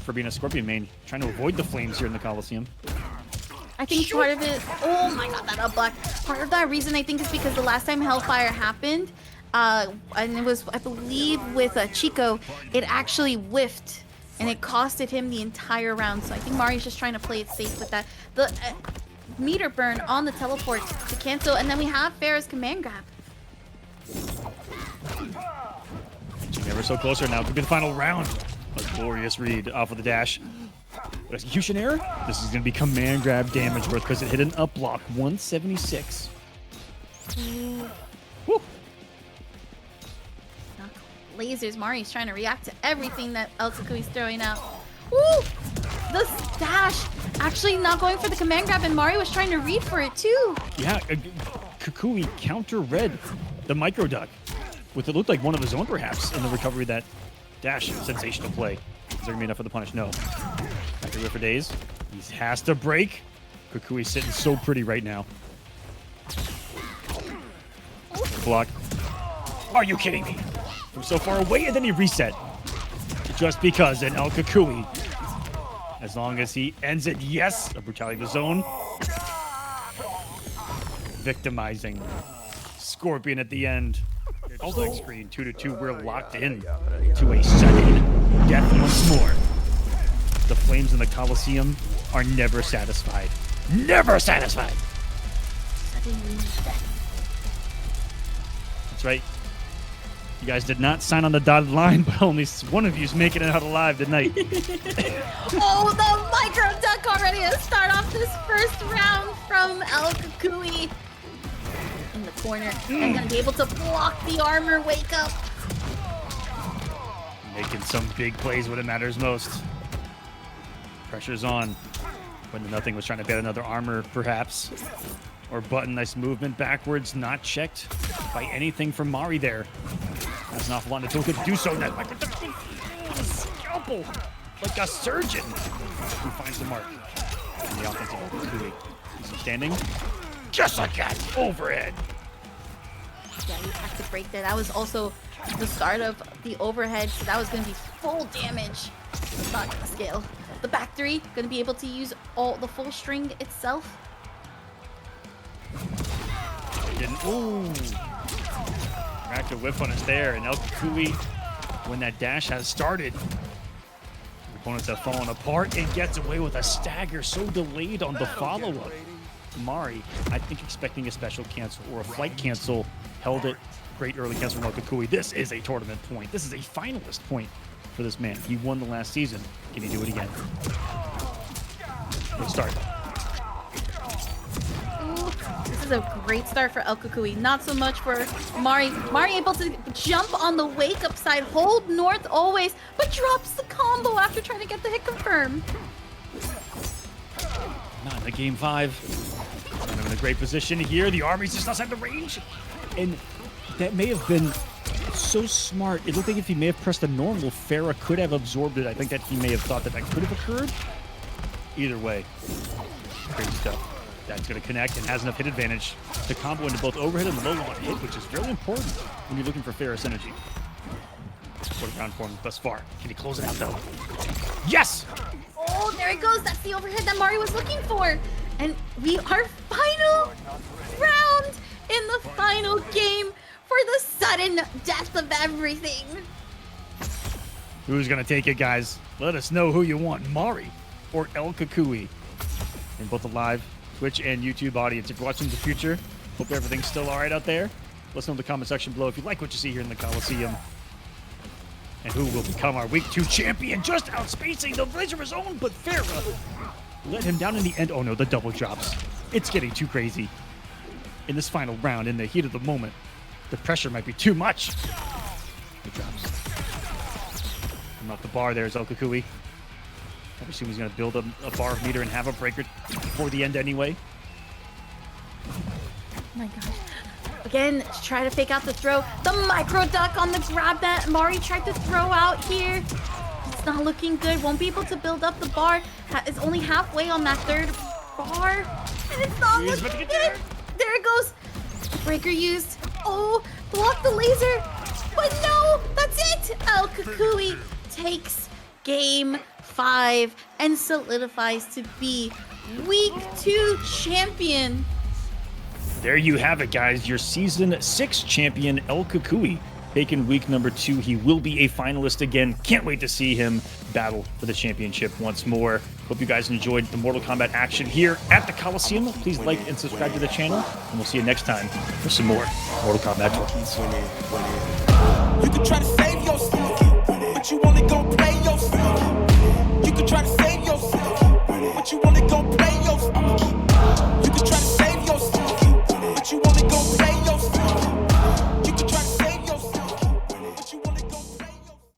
for being a Scorpion main, trying to avoid the flames here in the Coliseum. I think part of it, oh my god, that up block. Part of that reason I think is because the last time Hellfire happened, and it was, I believe, with Chico, it actually whiffed, and it costed him the entire round. So I think Mari's just trying to play it safe with that. The meter burn on the teleport to cancel, and then we have Farah's command grab. Never so closer now. Could be the final round. A glorious read off of the dash. Execution error? This is going to be command grab damage worth because it hit an up block. 176. Woo. Lasers. Mari's trying to react to everything that Elkakui's throwing out. Woo! The dash actually not going for the command grab, and Mari was trying to read for it too. Yeah, Kukui counter-read the micro duck with it looked like one of his own perhaps in the recovery of that dash. Sensational play. Is there going to be enough for the punish? No. Back to for days. He has to break. Kukui's sitting so pretty right now. Block. Are you kidding me? From so far away, and then he reset. Just because, and El Kukui, as long as he ends it, yes, a brutality of his own. Victimizing. Scorpion at the end. Also, screen 2-2, we're locked in to a sudden death once more. The flames in the Coliseum are never satisfied. Never satisfied! That's right. You guys did not sign on the dotted line, but only one of you is making it out alive tonight. Oh, the micro duck already to start off this first round from El Kukui. In the corner, and gonna be able to block the armor. Wake up. Making some big plays when it matters most. Pressure's on. When nothing was trying to bet another armor, perhaps. Or button, nice movement backwards, not checked by anything from Mari there. That's an awful lot until he could do so. That scalpel, like a surgeon, who finds the mark. And the offensive opportunity. Is he standing? Just like that, overhead. Yeah, you have to break there. That was also the start of the overhead, so that was going to be full damage. Not going to scale. The back three, going to be able to use all the full string itself. Ooh. Raptor whip on us there, and El Kukui, when that dash has started, the opponents have fallen apart and gets away with a stagger so delayed on the follow-up. Mari, I think expecting a special cancel or a flight cancel, held it. Great early cancel from El Kukui. This is a tournament point. This is a finalist point for this man. He won the last season. Can he do it again? Good start. This is a great start for El Kukui. Not so much for Mari. Mari able to jump on the wake-up side, hold north always, but drops the combo after trying to get the hit confirmed. Not in the game 5. Kind of in a great position here. The Army's just outside the range. And that may have been so smart. It looked like if he may have pressed the normal, Farah could have absorbed it. I think that he may have thought that that could have occurred. Either way, crazy stuff. That's going to connect and has enough hit advantage to combo into both overhead and low on hit, which is very important when you're looking for Farah synergy. What a round for him thus far. Can he close it out though? Yes! Oh, there it goes. That's the overhead that Mari was looking for. And we are final round in the final game for the sudden death of everything. Who's going to take it, guys? Let us know who you want, Mari or El Kukui. In both the live Twitch and YouTube audience. If you're watching in the future, hope everything's still all right out there. Let us know in the comment section below if you like what you see here in the Coliseum. And who will become our Week 2 champion, just outspacing the Blazer of his own, but Farah let him down in the end. Oh no, the double drops. It's getting too crazy. In this final round, in the heat of the moment, the pressure might be too much. The drops. I'm off the bar there is El Kukui. I assume he's going to build a bar of meter and have a breaker before the end anyway. Oh my gosh. Again, try to fake out the throw. The micro duck on the grab that Mari tried to throw out here. It's not looking good. Won't be able to build up the bar. It's only halfway on that third bar. And it's not looking good. There it goes. Breaker used. Oh, block the laser. But no, that's it. El Kukui takes game 5 and solidifies to be Week 2 champion. There you have it, guys. Your Season 6 champion, El Kukui. Taken week number 2. He will be a finalist again. Can't wait to see him battle for the championship once more. Hope you guys enjoyed the Mortal Kombat action here at the Coliseum. Please like and subscribe to the channel, and we'll see you next time for some more Mortal Kombat talk. You can try to save yourself, but you only gon' play yourself. You can try to save yourself, but you only gon' play yourself. You can try to